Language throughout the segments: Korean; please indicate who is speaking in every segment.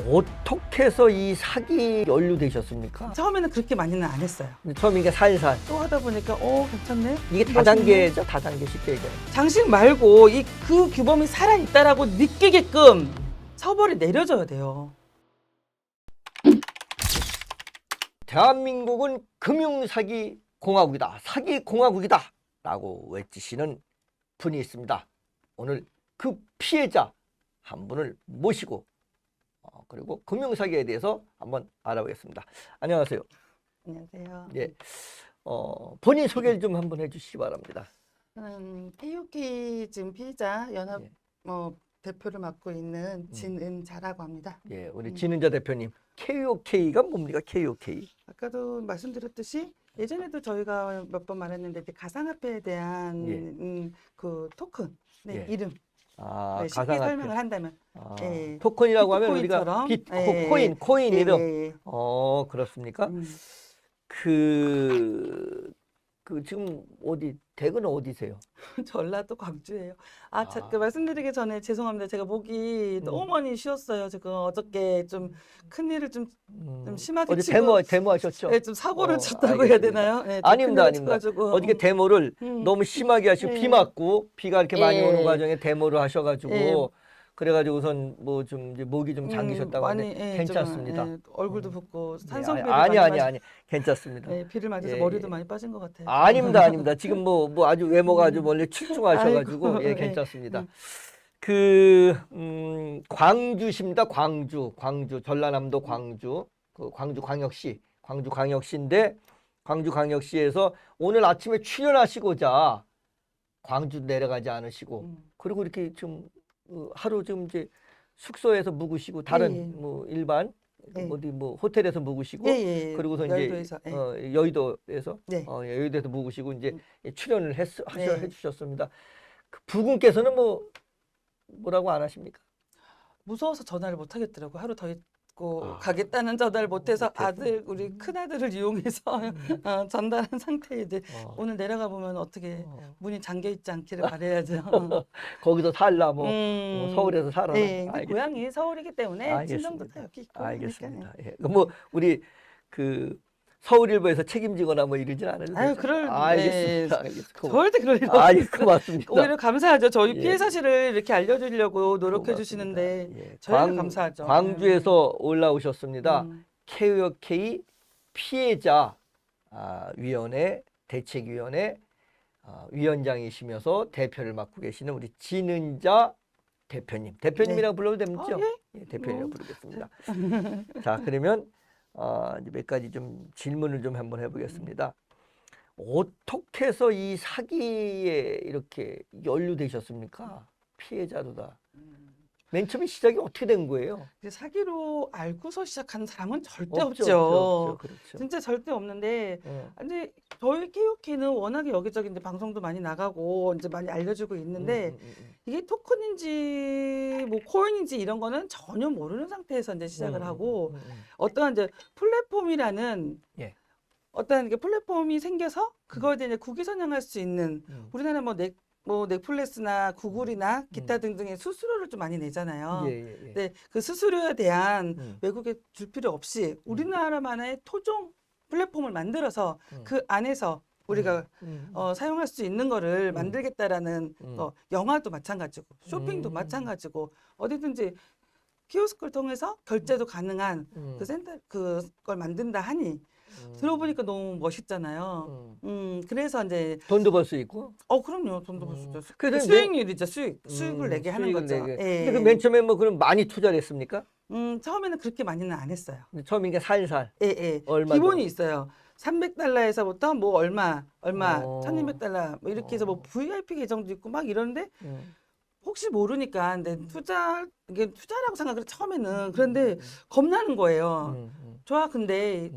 Speaker 1: 어떻게 해서 이 사기 연루되셨습니까?
Speaker 2: 처음에는 그렇게 많이는 안 했어요.
Speaker 1: 처음에 살살.
Speaker 2: 또 하다 보니까 괜찮네.
Speaker 1: 이게 다단계죠, 다단계 쉽게 얘기하면.
Speaker 2: 장식 말고 그 규범이 살아 있다라고 느끼게끔 처벌이 내려져야 돼요.
Speaker 1: 대한민국은 금융사기 공화국이다. 사기 공화국이다. 라고 외치시는 분이 있습니다. 오늘 그 피해자 한 분을 모시고 그리고 금융사기에 대해서 한번 알아보겠습니다. 안녕하세요.
Speaker 2: 안녕하세요.
Speaker 1: 예, 본인 소개를 좀 한번 해주시기 바랍니다.
Speaker 2: 저는 KOK 지금 피해자 연합
Speaker 1: 예.
Speaker 2: 대표를 맡고 있는 진은자라고 합니다.
Speaker 1: 예, 우리 진은자 대표님. KOK가 뭡니까? KOK.
Speaker 2: 아까도 말씀드렸듯이 예전에도 저희가 몇 번 말했는데 이제 가상화폐에 대한
Speaker 1: 예.
Speaker 2: 그 토큰
Speaker 1: 예.
Speaker 2: 이름
Speaker 1: 아,
Speaker 2: 쉽게
Speaker 1: 가상화폐.
Speaker 2: 설명을 한다면 예.
Speaker 1: 토큰이라고 하면 우리가
Speaker 2: 비트코인처럼.
Speaker 1: 코인
Speaker 2: 예,
Speaker 1: 이름.
Speaker 2: 예, 예.
Speaker 1: 그렇습니까? 그 지금 댁은 어디세요?
Speaker 2: 전라도 광주예요. 잠깐 말씀드리기 전에 죄송합니다. 제가 목이 너무 많이 쉬었어요. 지금 어저께 좀 큰일을 좀 심하게
Speaker 1: 어제
Speaker 2: 치고
Speaker 1: 데모하셨죠?
Speaker 2: 좀 사고를 쳤다고 해야
Speaker 1: 알겠습니다.
Speaker 2: 되나요? 네,
Speaker 1: 아닙니다,
Speaker 2: 큰일을
Speaker 1: 아닙니다.
Speaker 2: 쳐가지고.
Speaker 1: 어저께 데모를 너무 심하게 하시고
Speaker 2: 예.
Speaker 1: 비 맞고 비가 이렇게 많이
Speaker 2: 예.
Speaker 1: 오는 과정에 데모를 하셔가지고
Speaker 2: 예.
Speaker 1: 그래가지고선 뭐 좀 이제 목이 좀 잠기셨다고 하는데 괜찮습니다.
Speaker 2: 얼굴도 붓고
Speaker 1: 네,
Speaker 2: 산성비를
Speaker 1: 아니 괜찮습니다.
Speaker 2: 비를 맞아서
Speaker 1: 예,
Speaker 2: 머리도
Speaker 1: 예.
Speaker 2: 많이 빠진 것 같아요.
Speaker 1: 아닙니다. 지금 뭐 아주 외모가 아주 원래 출중하셔가지고
Speaker 2: 아이고,
Speaker 1: 예,
Speaker 2: 예.
Speaker 1: 괜찮습니다. 광주십니다. 광주 전라남도 광주 광주광역시인데 광주광역시에서 오늘 아침에 출연하시고자 광주 내려가지 않으시고 그리고 이렇게 좀 하루 좀 이제 숙소에서 묵으시고 다른
Speaker 2: 예.
Speaker 1: 뭐 일반
Speaker 2: 예.
Speaker 1: 어디 뭐 호텔에서 묵으시고
Speaker 2: 예.
Speaker 1: 그리고서
Speaker 2: 여의도에서,
Speaker 1: 이제 여의도에서
Speaker 2: 네.
Speaker 1: 여의도에서 묵으시고 이제 출연을
Speaker 2: 네.
Speaker 1: 해주셨습니다. 그 부군께서는 뭐라고 안 하십니까?
Speaker 2: 무서워서 전화를 못 하겠더라고. 하루 더 있고 가겠다는 전화를 못해서 우리 큰 아들을 이용해서 전달한 상태에 이제 오늘 내려가 보면 어떻게 문이 잠겨 있지 않기를 바라야죠.
Speaker 1: 거기서 살라 뭐 서울에서 살아라.
Speaker 2: 네, 근데 고향이 서울이기 때문에 친정도 다 여기 있고.
Speaker 1: 알겠습니다. 예. 뭐 우리 그 서울일보에서 책임지거나 뭐 이러진 않아도
Speaker 2: 아유,
Speaker 1: 되죠?
Speaker 2: 그럴
Speaker 1: 알겠습니다.
Speaker 2: 절대 그럴 일
Speaker 1: 고맙습니다.
Speaker 2: 오히려 감사하죠. 저희
Speaker 1: 예.
Speaker 2: 피해 사실을 이렇게 알려주려고 노력해 주시는데
Speaker 1: 예.
Speaker 2: 저희가 감사하죠.
Speaker 1: 광주에서 올라오셨습니다. KOK 피해자 위원회 대책위원회 위원장이시면서 대표를 맡고 계시는 우리 진은자 대표님이라고 불러도 됩니까? 예, 대표님이라고 부르겠습니다. 자, 그러면 이제 몇 가지 좀 질문을 좀 한번 해보겠습니다. 어떻게 해서 이 사기에 이렇게 연루되셨습니까? 피해자로다. 맨 처음에 시작이 어떻게 된 거예요?
Speaker 2: 사기로 알고서 시작하는 사람은 절대
Speaker 1: 없죠.
Speaker 2: 없죠.
Speaker 1: 그렇죠.
Speaker 2: 진짜 절대 없는데 근데 저희 KOK는 워낙에 여기저기 이제 방송도 많이 나가고 이제 많이 알려주고 있는데 이게 토큰인지 뭐 코인인지 이런 거는 전혀 모르는 상태에서 이제 시작을 하고 어떠한 이제 플랫폼이라는
Speaker 1: 예.
Speaker 2: 어떠한 이게 플랫폼이 생겨서 그거에 대해 국위 선양할 수 있는 우리나라 뭐 넷플릭스나 구글이나 기타 등등의 수수료를 좀 많이 내잖아요.
Speaker 1: 예.
Speaker 2: 근데 그 수수료에 대한 외국에 줄 필요 없이 우리나라만의 토종 플랫폼을 만들어서 그 안에서 우리가 사용할 수 있는 거를 만들겠다라는 영화도 마찬가지고 쇼핑도 마찬가지고 어디든지 키오스크를 통해서 결제도 가능한 그 센터 그걸 만든다 하니 들어보니까 너무 멋있잖아요. 그래서 이제
Speaker 1: 돈도 벌 수 있고.
Speaker 2: 그럼요. 돈도 벌 수 있죠.
Speaker 1: 그래서
Speaker 2: 수익률이죠. 수익을 내게 하는 거죠. 예.
Speaker 1: 근데 그 맨 처음에 뭐 그럼 많이 투자를 했습니까?
Speaker 2: 처음에는 그렇게 많이는 안 했어요.
Speaker 1: 처음에 이게 살살.
Speaker 2: 예.
Speaker 1: 얼마
Speaker 2: 기본이 있어요. 300달러에서부터 뭐 얼마, 1200달러 뭐 이렇게 해서 뭐 VIP 계정도 있고 막 이러는데 혹시 모르니까 근데 이게 투자라고 생각을 처음에는 그런데 겁나는 거예요. 좋아, 근데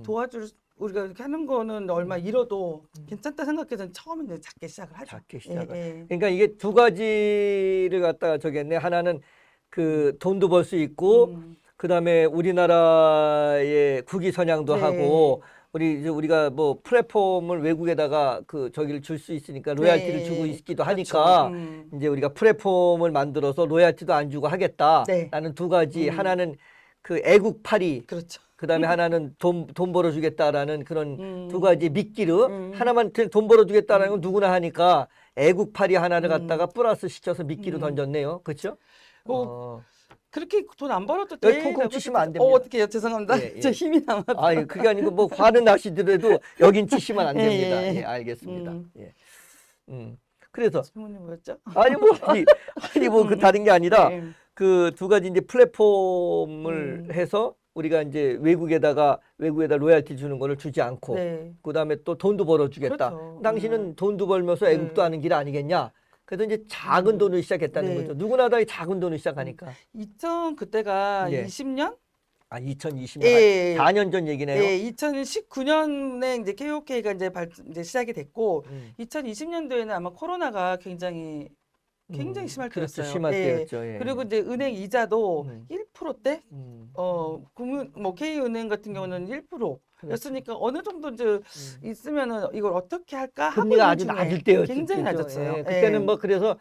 Speaker 2: 우리가 이렇게 하는 거는 얼마 잃어도 괜찮다 생각해서 처음에는 작게 시작을 하죠.
Speaker 1: 작게 시작을.
Speaker 2: 예.
Speaker 1: 그러니까 이게 두 가지를 갖다가 저기했네. 하나는 그 돈도 벌 수 있고 그다음에 우리나라의 국위 선양도 하고 우리가 뭐 플랫폼을 외국에다가 저기를 줄 수 있으니까 로얄티를 주고 있기도 하니까 이제 우리가 플랫폼을 만들어서 로얄티도 안 주고 하겠다라는 두 가지. 하나는 그 애국팔이,
Speaker 2: 그렇죠.
Speaker 1: 그다음에 하나는 돈 벌어주겠다라는 그런 두 가지 미끼로 하나만 돈 벌어주겠다라는 건 누구나 하니까 애국팔이 하나를 갖다가 플러스 시켜서 미끼로 던졌네요. 그렇죠?
Speaker 2: 그렇게 돈 안 벌어도
Speaker 1: 여기
Speaker 2: 돼.
Speaker 1: 콩콩
Speaker 2: 라고
Speaker 1: 치시면 안
Speaker 2: 했을 때,
Speaker 1: 됩니다.
Speaker 2: 어떡해요. 죄송합니다.
Speaker 1: 예, 예.
Speaker 2: 저 힘이 남아서.
Speaker 1: 아니 그게 아니고 뭐 화는 나시더라도 여긴 치시면 안
Speaker 2: 예,
Speaker 1: 됩니다.
Speaker 2: 예.
Speaker 1: 예, 알겠습니다. 예. 그래서
Speaker 2: 질문이 뭐였죠?
Speaker 1: 아니 뭐 그 다른 게 아니라
Speaker 2: 네.
Speaker 1: 그 두 가지 이제 플랫폼을 해서 우리가 이제 외국에다 로얄티 주는 거를 주지 않고
Speaker 2: 네.
Speaker 1: 그다음에 또 돈도 벌어주겠다.
Speaker 2: 그렇죠.
Speaker 1: 당신은 돈도 벌면서 애국도 하는 길 아니겠냐. 그래서 이제 작은 돈을 시작했다는
Speaker 2: 네.
Speaker 1: 거죠. 누구나 다 이 작은 돈을 시작하니까.
Speaker 2: 그때가
Speaker 1: 예.
Speaker 2: 20년?
Speaker 1: 2020년
Speaker 2: 예.
Speaker 1: 4년 전 얘기네요.
Speaker 2: 네, 2019년에 이제 KOK가 이제 시작이 됐고,
Speaker 1: 음.
Speaker 2: 2020년도에는 아마 코로나가 굉장히 심할
Speaker 1: 그렇죠.
Speaker 2: 때였어요.
Speaker 1: 심할
Speaker 2: 예.
Speaker 1: 때였죠. 예.
Speaker 2: 그리고 이제 은행 이자도 1%대?
Speaker 1: 음.
Speaker 2: K은행 같은 경우는 1%였으니까 어느 정도 이제 있으면은 이걸 어떻게 할까 하고
Speaker 1: 금리가 아주
Speaker 2: 있는 중에
Speaker 1: 낮을 때였죠.
Speaker 2: 굉장히
Speaker 1: 그죠?
Speaker 2: 낮았어요.
Speaker 1: 예. 그때는
Speaker 2: 예.
Speaker 1: 뭐 그래서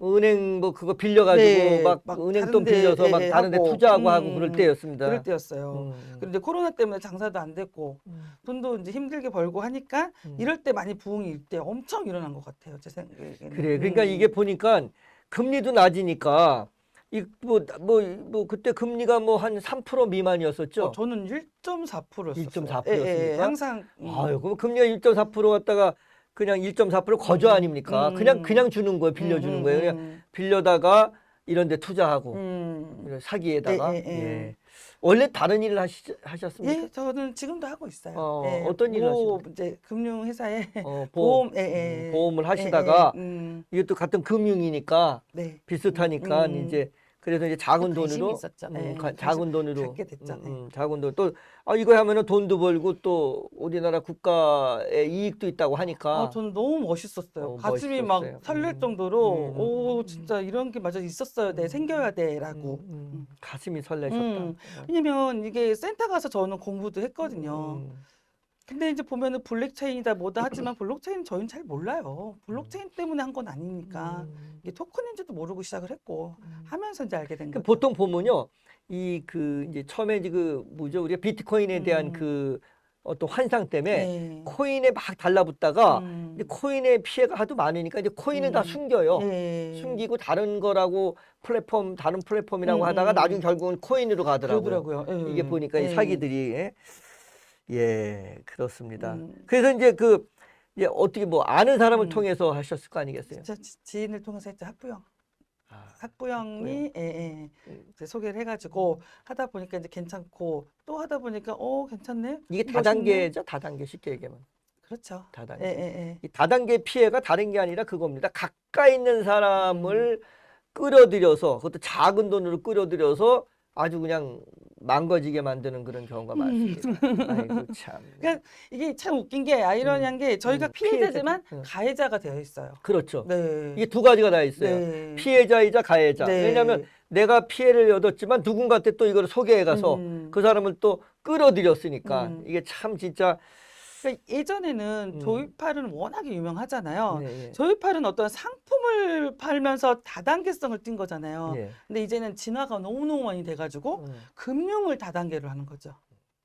Speaker 1: 은행 뭐 그거 빌려가지고
Speaker 2: 네,
Speaker 1: 막
Speaker 2: 막
Speaker 1: 은행
Speaker 2: 다른
Speaker 1: 돈
Speaker 2: 데,
Speaker 1: 빌려서 막
Speaker 2: 예,
Speaker 1: 다른 데
Speaker 2: 하고.
Speaker 1: 투자하고 하고 그럴 때였습니다.
Speaker 2: 그럴 때였어요. 그런데 코로나 때문에 장사도 안 됐고 돈도 이제 힘들게 벌고 하니까 이럴 때 많이 부흥이 이때 엄청 일어난 것 같아요. 제 생각에는.
Speaker 1: 그래. 그러니까 이게 보니까 금리도 낮으니까 뭐 그때 금리가 뭐 한 3% 미만이었었죠.
Speaker 2: 저는 1.4%였어요.
Speaker 1: 1.4%였습니까?
Speaker 2: 항상
Speaker 1: 아유, 그럼 금리가 1.4% 갖다가 그냥 1.4% 거저 아닙니까? 그냥 주는 거예요. 빌려주는 거예요. 그냥 빌려다가 이런 데 투자하고 이런 사기에다가. 예. 원래 다른 일을 하셨습니까?
Speaker 2: 예, 저는 지금도 하고 있어요.
Speaker 1: 어떤 일을 하시나요?
Speaker 2: 이제 금융회사에
Speaker 1: 보험,
Speaker 2: 보험,
Speaker 1: 보험을 하시다가
Speaker 2: 예.
Speaker 1: 이것도 같은 금융이니까
Speaker 2: 네.
Speaker 1: 비슷하니까 이제 그래서 이제 작은
Speaker 2: 관심이
Speaker 1: 돈으로
Speaker 2: 있었죠.
Speaker 1: 작은 돈으로
Speaker 2: 갖게 됐죠.
Speaker 1: 작은 돈 또 이거 하면은 돈도 벌고 또 우리나라 국가의 이익도 있다고 하니까
Speaker 2: 저는 너무 멋있었어요. 가슴이
Speaker 1: 멋있었어요.
Speaker 2: 막 설렐 정도로 진짜 이런 게 맞아 있었어야 돼, 생겨야 돼라고.
Speaker 1: 가슴이 설레셨다.
Speaker 2: 왜냐면 이게 센터 가서 저는 공부도 했거든요. 근데 이제 보면은 블록체인이다 뭐다 하지만 블록체인 저희는 잘 몰라요. 블록체인 때문에 한 건 아니니까 이게 토큰인지도 모르고 시작을 했고 하면서 이제 알게 된 거죠.
Speaker 1: 보통 보면요, 이제 처음에 그 뭐죠, 우리가 비트코인에 대한 그 어떤 환상 때문에
Speaker 2: 네.
Speaker 1: 코인에 막 달라붙다가 이제 코인의 피해가 하도 많으니까 이제 코인을 다 숨겨요.
Speaker 2: 네.
Speaker 1: 숨기고 다른 거라고 다른 플랫폼이라고 하다가 나중에 결국은 코인으로 가더라고요.
Speaker 2: 그러더라고요.
Speaker 1: 이게 보니까 이
Speaker 2: 예.
Speaker 1: 사기들이 예, 그렇습니다. 그래서 이제 이제 어떻게 뭐 아는 사람을 통해서 하셨을 거 아니겠어요?
Speaker 2: 저 지인을 통해서 했죠. 학부형.
Speaker 1: 학부형.
Speaker 2: 학부형이 이제 소개를 해가지고 하다 보니까 이제 괜찮고 또 하다 보니까 괜찮네.
Speaker 1: 이게
Speaker 2: 멋있네.
Speaker 1: 다단계죠, 다단계 쉽게 얘기하면.
Speaker 2: 그렇죠.
Speaker 1: 다단계. 이 다단계 피해가 다른 게 아니라 그겁니다. 가까이 있는 사람을 끌어들여서 그것도 작은 돈으로 끌어들여서 아주 그냥 망가지게 만드는 그런 경우가 많습니다. 아이고 참.
Speaker 2: 그러니까 이게 참 웃긴 게 아이러니한 게 저희가 피해자지만 가해자가 되어 있어요.
Speaker 1: 그렇죠.
Speaker 2: 네.
Speaker 1: 이게 두 가지가 다 있어요.
Speaker 2: 네.
Speaker 1: 피해자이자 가해자.
Speaker 2: 네.
Speaker 1: 왜냐하면 내가 피해를 얻었지만 누군가한테 또 이걸 소개해가서 그 사람을 또 끌어들였으니까 이게 참 진짜.
Speaker 2: 그러니까 예전에는 조이팔은 워낙에 유명하잖아요.
Speaker 1: 네, 예.
Speaker 2: 조이팔은 어떤 상품을 팔면서 다단계성을 띈 거잖아요.
Speaker 1: 예.
Speaker 2: 근데 이제는 진화가 너무너무 많이 돼가지고 금융을 다단계로 하는 거죠.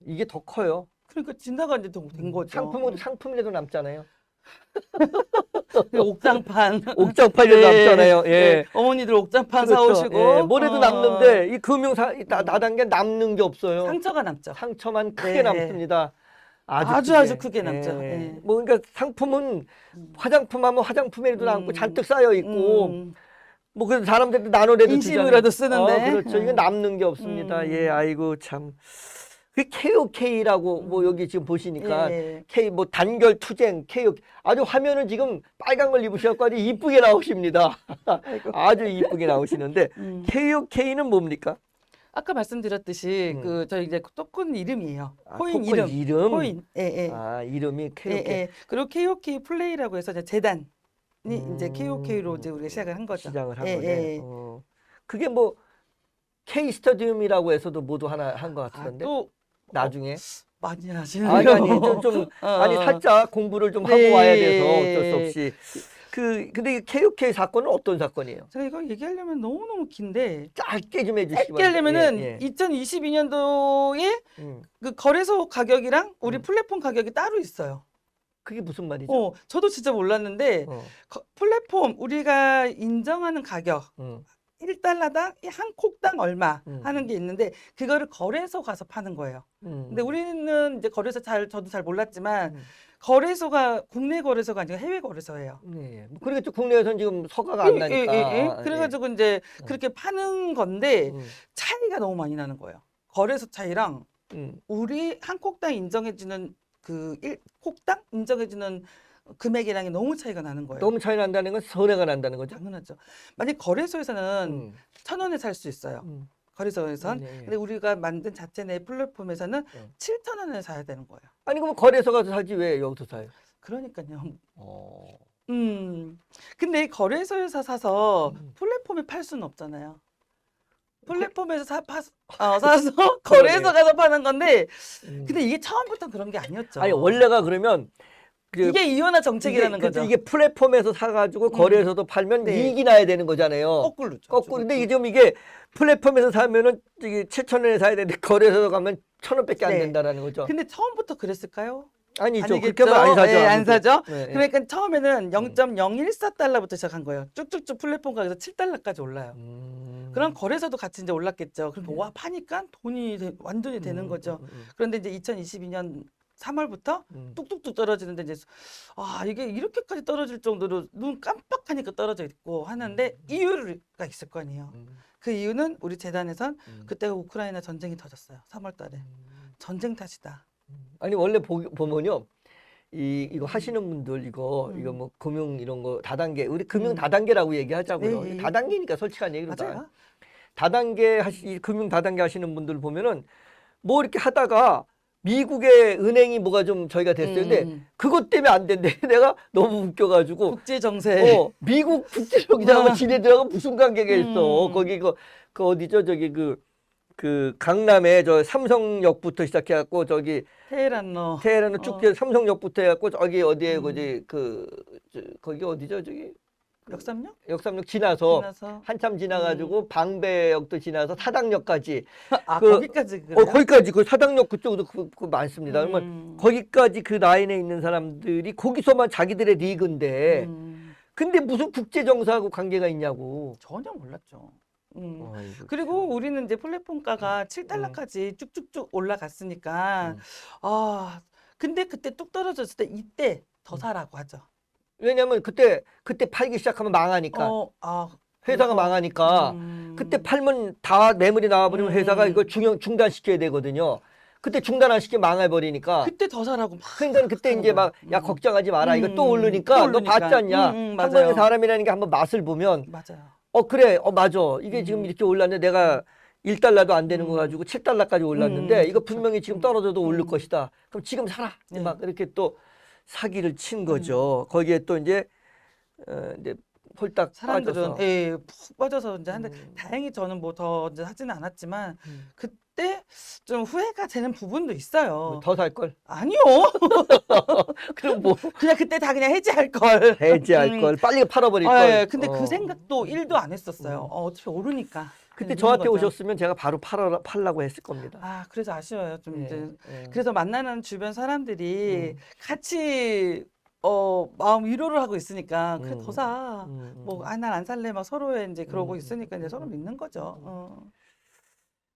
Speaker 1: 이게 더 커요.
Speaker 2: 그러니까 진화가 이제 된 거죠.
Speaker 1: 상품이라도 남잖아요.
Speaker 2: 옥장판.
Speaker 1: 옥장판이라도 남잖아요. 예.
Speaker 2: 네. 어머니들 옥장판
Speaker 1: 그렇죠.
Speaker 2: 사오시고
Speaker 1: 예. 뭐래도 남는데 이 다단계 남는 게 없어요.
Speaker 2: 상처가 남죠.
Speaker 1: 상처만 크게 남습니다.
Speaker 2: 아주 크게 남죠. 예.
Speaker 1: 뭐 그러니까 상품은 화장품하면 화장품에도 남고 잔뜩 쌓여 있고 뭐 그래서 사람들도 나눠내도
Speaker 2: 인심이라도 쓰는데.
Speaker 1: 그렇죠. 이건 남는 게 없습니다. 예, 아이고 참. 그 KOK라고 뭐 여기 지금 보시니까 K 뭐 단결 투쟁 KOK 아주 화면은 지금 빨간 걸 입으셔서 아주 이쁘게 나오십니다. 아주 이쁘게 나오시는데 KOK는 뭡니까?
Speaker 2: 아까 말씀드렸듯이 저희 이제 토큰 이름이에요. 코인
Speaker 1: 토큰 이름.
Speaker 2: 코인.
Speaker 1: 이름이 KOK.
Speaker 2: 그리고 KOK 플레이라고 해서 이제 재단이 이제 KOK로 이제 우리가 시작을 한 거죠.
Speaker 1: 시작을 한 거네. 그게 뭐 K 스타디움이라고 해서도 모두 하나 한 것 같은데.
Speaker 2: 또
Speaker 1: 나중에.
Speaker 2: 많이 하시네요.
Speaker 1: 아니 살짝 공부를 좀 하고 와야 돼서 어쩔 수 없이 근데 이 KOK 사건은 어떤 사건이에요?
Speaker 2: 제가 이거 얘기하려면 너무너무 긴데
Speaker 1: 짧게 좀 해주시기
Speaker 2: 짧게 하려면은
Speaker 1: 예, 예.
Speaker 2: 2022년도에
Speaker 1: 음.
Speaker 2: 그 거래소 가격이랑 우리 플랫폼 가격이 따로 있어요.
Speaker 1: 그게 무슨 말이죠?
Speaker 2: 저도 진짜 몰랐는데
Speaker 1: 어.
Speaker 2: 플랫폼 우리가 인정하는 가격
Speaker 1: 음.
Speaker 2: 1달러당 한 콕당 얼마
Speaker 1: 음.
Speaker 2: 하는 게 있는데 그거를 거래소 가서 파는 거예요. 근데 우리는 이제 거래소 저도 잘 몰랐지만 거래소가 국내 거래소가 아니라 해외 거래소예요.
Speaker 1: 네. 뭐 그러겠죠. 국내에서는 지금 서가가 안 나니까.
Speaker 2: 그래가지고 이제 그렇게 파는 건데
Speaker 1: 음.
Speaker 2: 차이가 너무 많이 나는 거예요. 거래소 차이랑
Speaker 1: 음.
Speaker 2: 우리 한 콕당 인정해주는 그 1콕당 인정해주는 금액이랑 너무 차이가 나는 거예요.
Speaker 1: 너무 차이 난다는 건 손해가 난다는 거죠.
Speaker 2: 당연하죠. 만약 거래소에서는
Speaker 1: 음.
Speaker 2: 1,000원에 살 수 있어요.
Speaker 1: 음.
Speaker 2: 거래소에선.
Speaker 1: 네.
Speaker 2: 근데 우리가 만든 자체 내 플랫폼에서는
Speaker 1: 네.
Speaker 2: 7,000원에 사야 되는 거예요.
Speaker 1: 아니 그럼 거래소 가서 사지 왜 여기서 사요?
Speaker 2: 그러니까요.
Speaker 1: 어.
Speaker 2: 근데 거래소에서 사서
Speaker 1: 음.
Speaker 2: 플랫폼에 팔 수는 없잖아요. 플랫폼에서 사서
Speaker 1: 그러네요.
Speaker 2: 거래소 가서 파는 건데
Speaker 1: 음.
Speaker 2: 근데 이게 처음부터 그런 게 아니었죠.
Speaker 1: 아니 원래가 그러면
Speaker 2: 이게 이원화 정책이라는 거죠.
Speaker 1: 이게 플랫폼에서 사가지고 거래소도 팔면
Speaker 2: 네.
Speaker 1: 이익이 나야 되는 거잖아요.
Speaker 2: 거꾸로죠.
Speaker 1: 거꾸로. 근데 이게 좀 이게 플랫폼에서 사면은 이게 7,000원에 사야 되는데 거래소 가면 1,000원밖에 안
Speaker 2: 네.
Speaker 1: 된다라는 거죠.
Speaker 2: 근데 처음부터 그랬을까요?
Speaker 1: 아니죠.
Speaker 2: 아니겠죠?
Speaker 1: 그렇게 하면 안 사죠.
Speaker 2: 네, 안
Speaker 1: 아무도.
Speaker 2: 사죠.
Speaker 1: 네, 네.
Speaker 2: 그러니까 처음에는 0.014달러부터 시작한 거예요. 쭉쭉쭉 플랫폼 가격에서 7달러까지 올라요. 그럼 거래소도 같이 이제 올랐겠죠. 그러니까 와 파니까 돈이 완전히 되는 거죠. 그런데 이제 2022년 3월부터 뚝뚝뚝 떨어지는데 이제 이게 이렇게까지 떨어질 정도로 눈 깜빡하니까 떨어져 있고 하는데 이유가 있을 거 아니에요. 그 이유는 우리 재단에선 그때가 우크라이나 전쟁이 터졌어요. 3월 달에. 전쟁 탓이다.
Speaker 1: 아니 원래 보면요. 이거 하시는 분들 이거 뭐 금융 이런 거 다단계 우리 금융 다단계라고 얘기하자고요.
Speaker 2: 네.
Speaker 1: 다단계니까 솔직한 얘기로
Speaker 2: 맞아요.
Speaker 1: 다단계 금융 다단계 하시는 분들 보면은 뭐 이렇게 하다가 미국의 은행이 뭐가 좀 저희가 됐어요. 근데 그것 때문에 안 된대. 내가 너무 웃겨가지고
Speaker 2: 국제 정세.
Speaker 1: 미국 국제적이라고 지네들하고 무슨 관계가 있어. 거기 그 어디죠? 저기 그 강남에 저 삼성역부터 시작해갖고 저기
Speaker 2: 테헤란로.
Speaker 1: 쭉 삼성역부터 해갖고 저기 어디에 거기 어디죠? 저기 역삼역 지나서 한참 지나가지고 방배역도 지나서 사당역까지
Speaker 2: 거기까지 그래요?
Speaker 1: 거기까지 그 사당역 그쪽도 그 많습니다. 그러면 거기까지 그 라인에 있는 사람들이 거기서만 자기들의 리그인데 근데 무슨 국제정사하고 관계가 있냐고.
Speaker 2: 전혀 몰랐죠.
Speaker 1: 아이고,
Speaker 2: 그리고 우리는 이제 플랫폼가가 7달러까지 쭉쭉쭉 올라갔으니까 근데 그때 뚝 떨어졌을 때 이때 더 사라고 하죠.
Speaker 1: 왜냐면 그때 팔기 시작하면 망하니까. 회사가 망하니까 그때 팔면 다 매물이 나와버리면 회사가 이걸 중단시켜야 되거든요. 그때 중단 안 시키면 망해버리니까.
Speaker 2: 그때 더 사라고 막.
Speaker 1: 그러니까 그때 이제 막 야 걱정하지 마라. 이거 또 오르니까 너 봤지 않냐. 한국의 사람이라는 게 한번 맛을 보면
Speaker 2: 맞아요.
Speaker 1: 그래 맞아. 이게 지금 이렇게 올랐는데 내가 1달러도 안 되는 거 가지고 7달러까지 올랐는데 이거 분명히 지금 떨어져도 오를 것이다. 그럼 지금 사라. 막 이렇게 또 사기를 친 거죠. 거기에 또 이제 홀딱
Speaker 2: 사람들은
Speaker 1: 빠져서.
Speaker 2: 푹 빠져서 이제 한데 다행히 저는 뭐 더 이제 하지는 않았지만 그때 좀 후회가 되는 부분도 있어요.
Speaker 1: 더 살 걸?
Speaker 2: 아니요.
Speaker 1: 그럼 뭐
Speaker 2: 그냥 그때 다 그냥 해지할 걸.
Speaker 1: 해지할 걸 빨리 팔아버릴 걸.
Speaker 2: 근데 그 생각도 1도 안 했었어요. 어차피 오르니까.
Speaker 1: 그때
Speaker 2: 그냥
Speaker 1: 저한테
Speaker 2: 있는 거죠.
Speaker 1: 오셨으면 제가 바로 팔라고 했을 겁니다.
Speaker 2: 그래서 아쉬워요. 좀 이제.
Speaker 1: 예.
Speaker 2: 그래서 만나는 주변 사람들이 같이 마음 위로를 하고 있으니까 그래 더 사. 뭐 난 안 살래 막 서로의 이제 그러고 있으니까 이제 서로 믿는 거죠.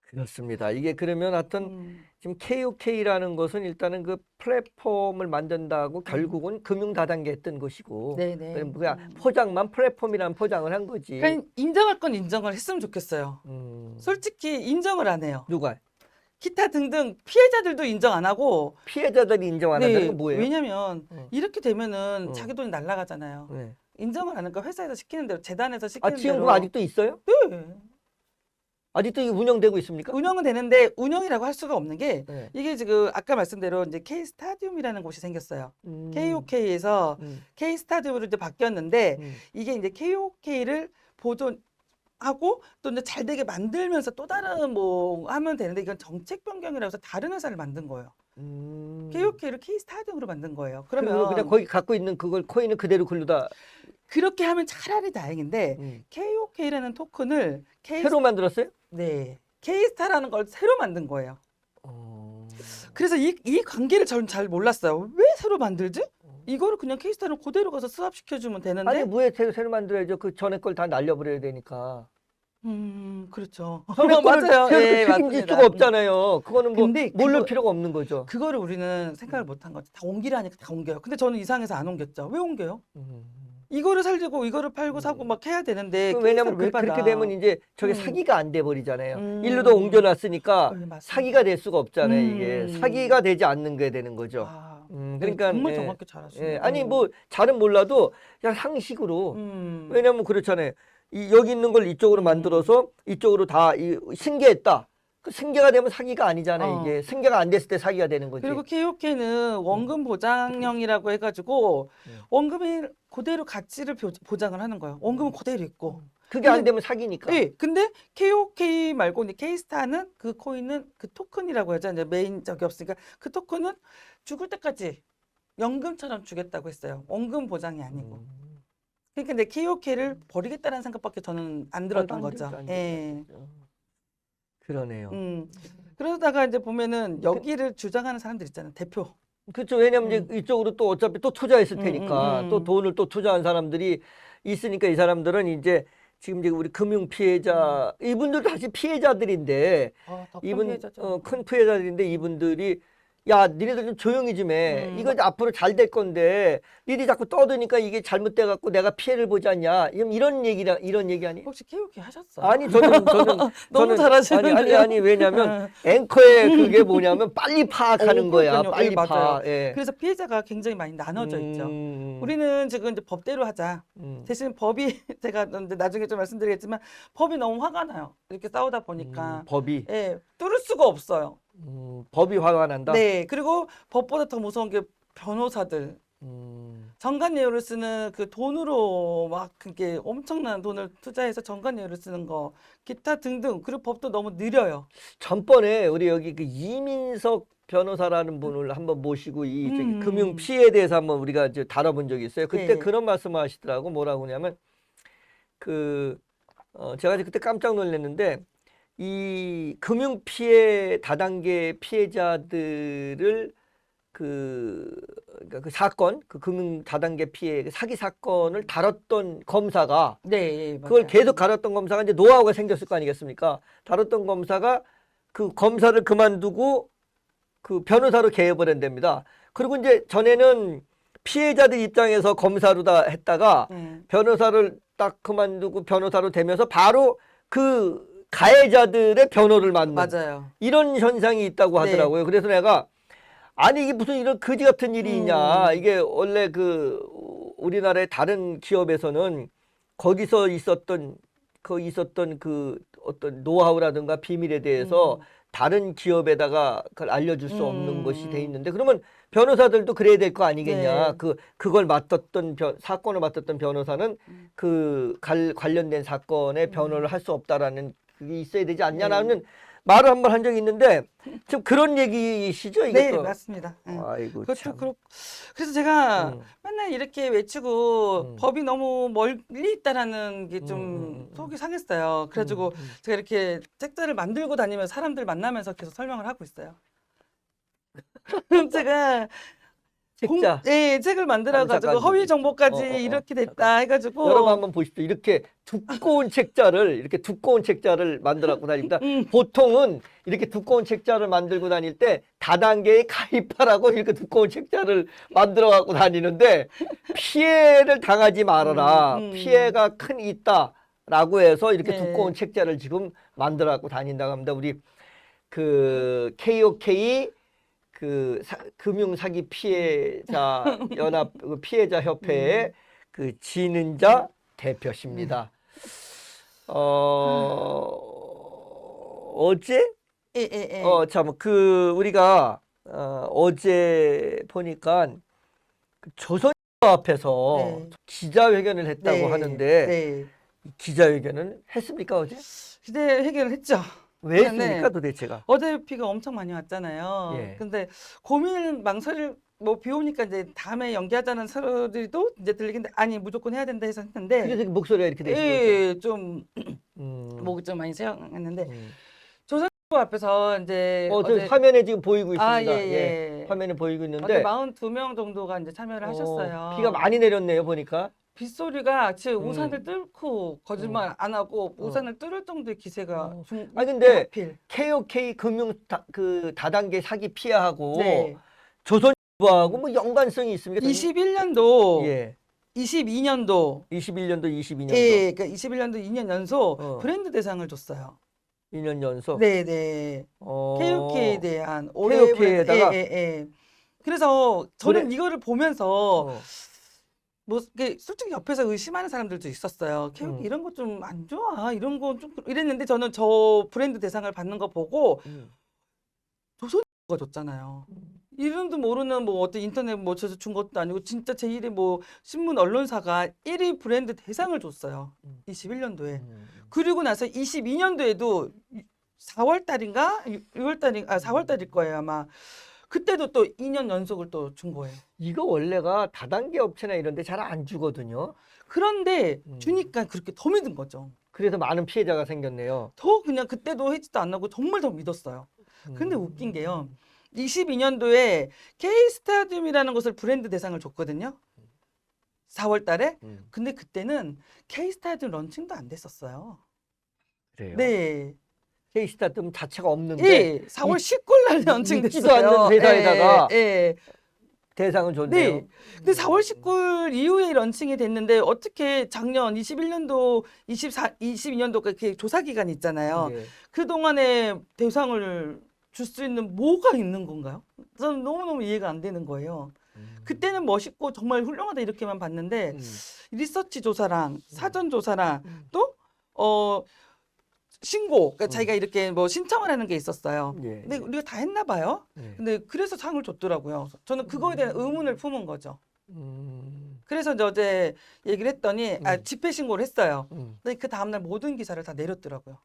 Speaker 1: 그렇습니다. 이게 그러면 하여튼 지금 KOK라는 것은 일단은 그 플랫폼을 만든다고 결국은 금융 다단계 했던 것이고
Speaker 2: 네네.
Speaker 1: 그냥 포장만 플랫폼이라는 포장을 한 거지.
Speaker 2: 그러니까 인정할 건 인정을 했으면 좋겠어요. 솔직히 인정을 안 해요.
Speaker 1: 누가?
Speaker 2: 기타 등등 피해자들도 인정 안 하고
Speaker 1: 피해자들이 인정 안 한다는 건 뭐예요?
Speaker 2: 왜냐면 이렇게 되면은 자기 돈이 날아가잖아요.
Speaker 1: 네.
Speaker 2: 인정을 안 하니까 회사에서 시키는 대로 재단에서 시키는
Speaker 1: 지금
Speaker 2: 대로.
Speaker 1: 그거 아직도 있어요?
Speaker 2: 네.
Speaker 1: 아직도 이게 운영되고 있습니까?
Speaker 2: 운영은 되는데 운영이라고 할 수가 없는 게
Speaker 1: 네.
Speaker 2: 이게 지금 아까 말씀대로 이제 K 스타디움이라는 곳이 생겼어요. KOK에서 K 스타디움으로 이제 바뀌었는데 이게 이제 KOK를 보존하고 또 이제 잘 되게 만들면서 또 다른 뭐 하면 되는데 이건 정책 변경이라고 해서 다른 회사를 만든 거예요. KOK를 K 스타디움으로 만든 거예요.
Speaker 1: 그러면
Speaker 2: 그러면
Speaker 1: 그냥 거기 갖고 있는 그걸 코인을 그대로 글로다
Speaker 2: 그렇게 하면 차라리 다행인데 KOK라는 토큰을
Speaker 1: 새로 만들었어요?
Speaker 2: 네, K스타라는 걸 새로 만든 거예요. 그래서 이 관계를 저는 잘 몰랐어요. 왜 새로 만들지? 이거를 그냥 K스타를 그대로 가서 수합시켜주면 되는데.
Speaker 1: 아니 왜 새로 만들어야죠? 그 전에 걸 다 날려버려야 되니까.
Speaker 2: 그렇죠.
Speaker 1: 전에 거를
Speaker 2: 맞아요.
Speaker 1: 새로
Speaker 2: 예,
Speaker 1: 책임질
Speaker 2: 맞습니다.
Speaker 1: 수가 없잖아요. 그거는 뭐
Speaker 2: 근데
Speaker 1: 모를 필요가 없는 거죠.
Speaker 2: 그거를 우리는 생각을 못한 거지. 다 옮기라니까 다 옮겨요. 근데 저는 이상해서 안 옮겼죠. 왜 옮겨요? 이거를 살리고 이거를 팔고 사고 막 해야 되는데
Speaker 1: 왜냐면
Speaker 2: 왜 받아?
Speaker 1: 그렇게 되면 이제 저게 사기가 안 돼 버리잖아요.
Speaker 2: 음.
Speaker 1: 일로 더 옮겨놨으니까
Speaker 2: 맞습니다.
Speaker 1: 사기가 될 수가 없잖아요. 이게 사기가 되지 않는 게 되는 거죠. 그러니까
Speaker 2: 정말 정확히 잘하시네요.
Speaker 1: 예, 아니 뭐 잘은 몰라도 그냥 상식으로 왜냐면 그렇잖아요. 여기 있는 걸 이쪽으로 만들어서 이쪽으로 다 승계했다. 그 승계가 되면 사기가 아니잖아요. 이게 승계가 안 됐을 때 사기가 되는 거지.
Speaker 2: 그리고 KOK는 원금 보장형이라고 해가지고 원금이 그대로 가치를 보장을 하는 거예요. 원금은 그대로 있고.
Speaker 1: 그게 안 되면 사기니까.
Speaker 2: 네, 근데 KOK 말고 K스타는 그 코인은 그 토큰이라고 하죠. 이제 메인 적이 없으니까 그 토큰은 죽을 때까지 연금처럼 주겠다고 했어요. 원금 보장이 아니고. 그러니까 이제 KOK를 버리겠다는 생각밖에 저는 안 들었던 거죠. 예.
Speaker 1: 그러네요.
Speaker 2: 그러다가 이제 보면은 여기를 주장하는 사람들 있잖아요. 대표.
Speaker 1: 그렇죠. 왜냐면 이제 이쪽으로 또 어차피 또 투자했을 테니까 또 돈을 또 투자한 사람들이 있으니까 이 사람들은 이제 지금 이제 우리 금융 피해자 이분들도 사실 피해자들인데 이분 큰 피해자들인데 이분들이 야, 니네들 좀 조용히 좀 해. 이거 앞으로 잘 될 건데, 니들이 자꾸 떠드니까 이게 잘못돼갖고 내가 피해를 보지 않냐. 이런 얘기 아니에요?
Speaker 2: 혹시 KOK 하셨어요?
Speaker 1: 아니, 저는
Speaker 2: 너무 잘하시는데요.
Speaker 1: 아니, 왜냐면 앵커의 그게 뭐냐면 빨리 파악하는 거야.
Speaker 2: 그러니까요.
Speaker 1: 빨리
Speaker 2: 예, 맞아요.
Speaker 1: 파악. 예.
Speaker 2: 그래서 피해자가 굉장히 많이 나눠져 있죠. 우리는 지금 이제 법대로 하자. 대신 법이 제가 이제 나중에 좀 말씀드리겠지만 법이 너무 화가 나요. 이렇게 싸우다 보니까.
Speaker 1: 법이.
Speaker 2: 예, 뚫을 수가 없어요.
Speaker 1: 법이 화가 난다?
Speaker 2: 네. 그리고 법보다 더 무서운 게 변호사들. 정관예우를 쓰는 그 돈으로 막 그게 엄청난 돈을 투자해서 정관예우를 쓰는 거, 기타 등등. 그리고 법도 너무 느려요.
Speaker 1: 전번에 우리 여기 그 이민석 변호사라는 분을 한번 모시고 이 금융 피해에 대해서 한번 우리가 이제 다뤄본 적이 있어요. 그때 그런 말씀을 하시더라고. 뭐라고 하냐면 제가 그때 깜짝 놀랐는데 이 금융 피해 다단계 피해자들을 그러니까 그 사건, 그 금융 다단계 피해 사기 사건을 다뤘던 검사가
Speaker 2: 네,
Speaker 1: 그걸 계속 다뤘던 검사가 이제 노하우가 생겼을 거 아니겠습니까? 다뤘던 검사가 그 검사를 그만두고 그 변호사로 개업을 한답니다. 그리고 이제 전에는 피해자들 입장에서 검사로 다 했다가 변호사를 딱 그만두고 변호사로 되면서 바로 그 가해자들의 변호를 맡는
Speaker 2: 맞아요.
Speaker 1: 이런 현상이 있다고 하더라고요. 그래서 내가 아니 이게 무슨 이런 거지 같은 일이 있냐. 이게 원래 그 우리나라의 다른 기업에서는 거기서 있었던 그 어떤 노하우라든가 비밀에 대해서 다른 기업에다가 그걸 알려줄 수 없는 것이 돼 있는데 그러면 변호사들도 그래야 될 거 아니겠냐.
Speaker 2: 네.
Speaker 1: 그걸 맡았던 사건을 맡았던 변호사는 그 관련된 사건에 변호를 할 수 없다라는 그게 있어야 되지 않냐라는 말을 한번 한 적이 있는데 지금 그런 얘기시죠? 이것도?
Speaker 2: 네, 맞습니다.
Speaker 1: 아이고
Speaker 2: 그것도
Speaker 1: 참.
Speaker 2: 그래서 제가 맨날 이렇게 외치고 법이 너무 멀리 있다라는 게 좀 속이 상했어요. 그래가지고 제가 이렇게 책자를 만들고 다니면서 사람들 만나면서 계속 설명을 하고 있어요. 제가
Speaker 1: 책자.
Speaker 2: 네, 책을 만들어가지고
Speaker 1: 잠깐,
Speaker 2: 허위 정보까지 이렇게 됐다 해가지고
Speaker 1: 여러분 한번 보십시오. 이렇게 두꺼운 책자를 만들어 갖고 다닙니다. 보통은 이렇게 두꺼운 책자를 만들고 다닐 때 다단계에 가입하라고 이렇게 두꺼운 책자를 만들어 갖고 다니는데 피해를 당하지 말아라. 피해가 큰 있다라고 해서 이렇게 두꺼운 책자를 지금 만들어 갖고 다닌다고 합니다. 우리 그 KOK 금융 사기 피해자 연합 피해자 협회의 그 진은자 대표십니다. 어제 참 우리가 어제 보니까 그 조선일보 앞에서 기자회견을 했다고 하는데 기자회견은 했습니까 어제?
Speaker 2: 기자회견을 했죠.
Speaker 1: 왜 했습니까 도대체가?
Speaker 2: 어제 비가 엄청 많이 왔잖아요. 근데 고민 망설일 뭐 비 오니까 이제 다음에 연기하자는 소리도 이제 들리긴데 아니 무조건 해야 된다 해서 했는데
Speaker 1: 그래서 목소리가 이렇게 되신 거죠.
Speaker 2: 예, 좀
Speaker 1: 음.
Speaker 2: 목이 좀 많이 세었는데
Speaker 1: 음.
Speaker 2: 조선일보 앞에서 이제
Speaker 1: 저
Speaker 2: 어제
Speaker 1: 화면에 지금 보이고 있습니다.
Speaker 2: 아, 예.
Speaker 1: 화면에 보이고
Speaker 2: 어제
Speaker 1: 있는데
Speaker 2: 42명 정도가 이제 참여를 하셨어요.
Speaker 1: 비가 많이 내렸네요, 보니까.
Speaker 2: 빗소리가 지금 우산을 뚫고 거짓말 안 하고
Speaker 1: 어.
Speaker 2: 우산을 뚫을 정도의 기세가
Speaker 1: 아니 근데
Speaker 2: 하필.
Speaker 1: KOK 금융 그 다단계 사기 피해하고
Speaker 2: 네.
Speaker 1: 조선일보하고 뭐 연관성이 있습니까?
Speaker 2: 21년도,
Speaker 1: 예.
Speaker 2: 22년도,
Speaker 1: 21년도, 22년도
Speaker 2: 예, 그러니까 21년도 2년 연속 브랜드 대상을 줬어요.
Speaker 1: 2년 연속.
Speaker 2: 네, 네. KOK에 대한 올해
Speaker 1: KOK에다가
Speaker 2: 예, 예, 예. 그래서 저는 이거를 보면서 뭐 이게 솔직히 옆에서 의심하는 사람들도 있었어요. KOK 이런 거 좀 안 좋아. 이런 거 좀 이랬는데 저는 저 브랜드 대상을 받는 거 보고 조선일보가 줬잖아요. 이름도 모르는 뭐 어떤 인터넷 뭐 저서 준 것도 아니고 진짜 제1의 뭐 신문 언론사가 1위 브랜드 대상을 줬어요. 21년도에. 그리고 나서 22년도에도 4월 달인가 6월 달인가 4월 달일 거예요, 아마. 그때도 또 2년 연속을 또 준 거예요.
Speaker 1: 이거 원래가 다단계 업체나 이런 데 잘 안 주거든요.
Speaker 2: 그런데 주니까 그렇게 더 믿은 거죠.
Speaker 1: 그래서 많은 피해자가 생겼네요.
Speaker 2: 더 그냥 그때도 해지도 안 하고 정말 더 믿었어요. 근데 웃긴 게요. 22년도에 K스타디움이라는 곳을 브랜드 대상을 줬거든요. 4월 달에. 근데 그때는 K스타디움 런칭도 안 됐었어요.
Speaker 1: 그래요?
Speaker 2: 네.
Speaker 1: K스타디움 자체가 없는데
Speaker 2: 예, 4월 19일 날 런칭됐어요.
Speaker 1: 있지도 않는 회사에다가
Speaker 2: 예, 예.
Speaker 1: 대상을 줬네요.
Speaker 2: 네. 근데 4월 19일 이후에 런칭이 됐는데 어떻게 작년 21년도, 22년도가 그 조사 기간 있잖아요.
Speaker 1: 예.
Speaker 2: 그동안에 대상을 줄 수 있는 뭐가 있는 건가요? 저는 너무너무 이해가 안 되는 거예요. 그때는 멋있고 정말 훌륭하다 이렇게만 봤는데 리서치 조사랑 사전 조사랑 또 신고, 그러니까 자기가 이렇게 뭐 신청을 하는 게 있었어요.
Speaker 1: 예,
Speaker 2: 근데 우리가 다 했나 봐요. 근데 그래서 상을 줬더라고요. 저는 그거에 대한 의문을 품은 거죠. 그래서 이제 어제 얘기를 했더니 집회 신고를 했어요. 근데 그 다음날 모든 기사를 다 내렸더라고요.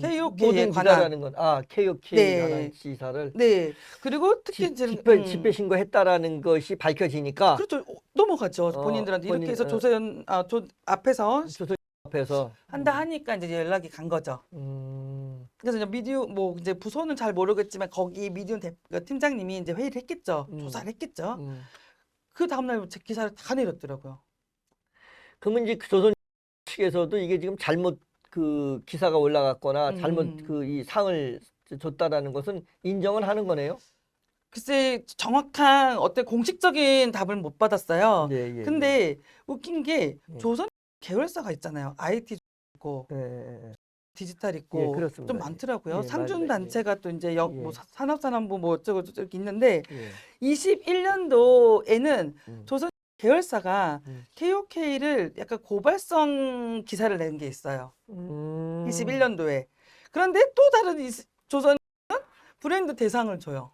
Speaker 2: KOK에
Speaker 1: 모든
Speaker 2: 관한.
Speaker 1: 기사라는 건 KOK에
Speaker 2: 네.
Speaker 1: 관한 기사를
Speaker 2: 네. 그리고 특히 이제
Speaker 1: 집회 신고했다라는 것이 밝혀지니까
Speaker 2: 그렇죠. 넘어가죠. 본인들한테 이렇게 해서 조선 앞에서
Speaker 1: 조선 앞에서
Speaker 2: 한다 하니까 이제 연락이 간 거죠. 그래서 이제 미디어 뭐 이제 부서는 잘 모르겠지만 거기 미디어 팀장님이 이제 회의를 했겠죠. 조사를 했겠죠. 그 다음날 제 기사를 다 내렸더라고요.
Speaker 1: 그러면 이제 조선 측에서도 이게 지금 잘못 그 기사가 올라갔거나 잘못 그 이 상을 줬다라는 것은 인정을 하는 거네요.
Speaker 2: 글쎄 정확한 어떤 공식적인 답을 못 받았어요.
Speaker 1: 예,
Speaker 2: 근데 웃긴 게 조선 계열사가 있잖아요. IT 있고 디지털 있고
Speaker 1: 그렇습니다.
Speaker 2: 좀 많더라고요.
Speaker 1: 예,
Speaker 2: 상중
Speaker 1: 맞아요.
Speaker 2: 단체가 또 이제 뭐 산업산업부 뭐 어쩌고 저쩌고 있는데
Speaker 1: 예.
Speaker 2: 21년도에는 조선 계열사가 KOK를 약간 고발성 기사를 낸 게 있어요. 21년도에. 그런데 또 다른 조선은 브랜드 대상을 줘요.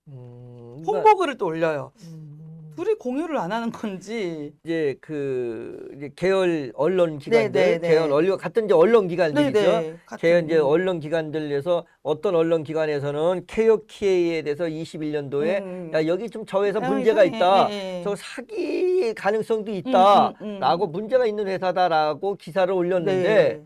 Speaker 2: 홍보글을 또 올려요. 둘이 공유를 안 하는 건지.
Speaker 1: 이제 이제 계열 언론 기관들,
Speaker 2: 네.
Speaker 1: 계열 언론 같은 이제 언론 기관들이죠.
Speaker 2: 네.
Speaker 1: 계열 이제 언론 기관들에서 어떤 언론 기관에서는 KOK에 대해서 21년도에 야 여기 좀 저 회사 문제가 있다, 저 사기 가능성도 있다라고 문제가 있는 회사다라고 기사를 올렸는데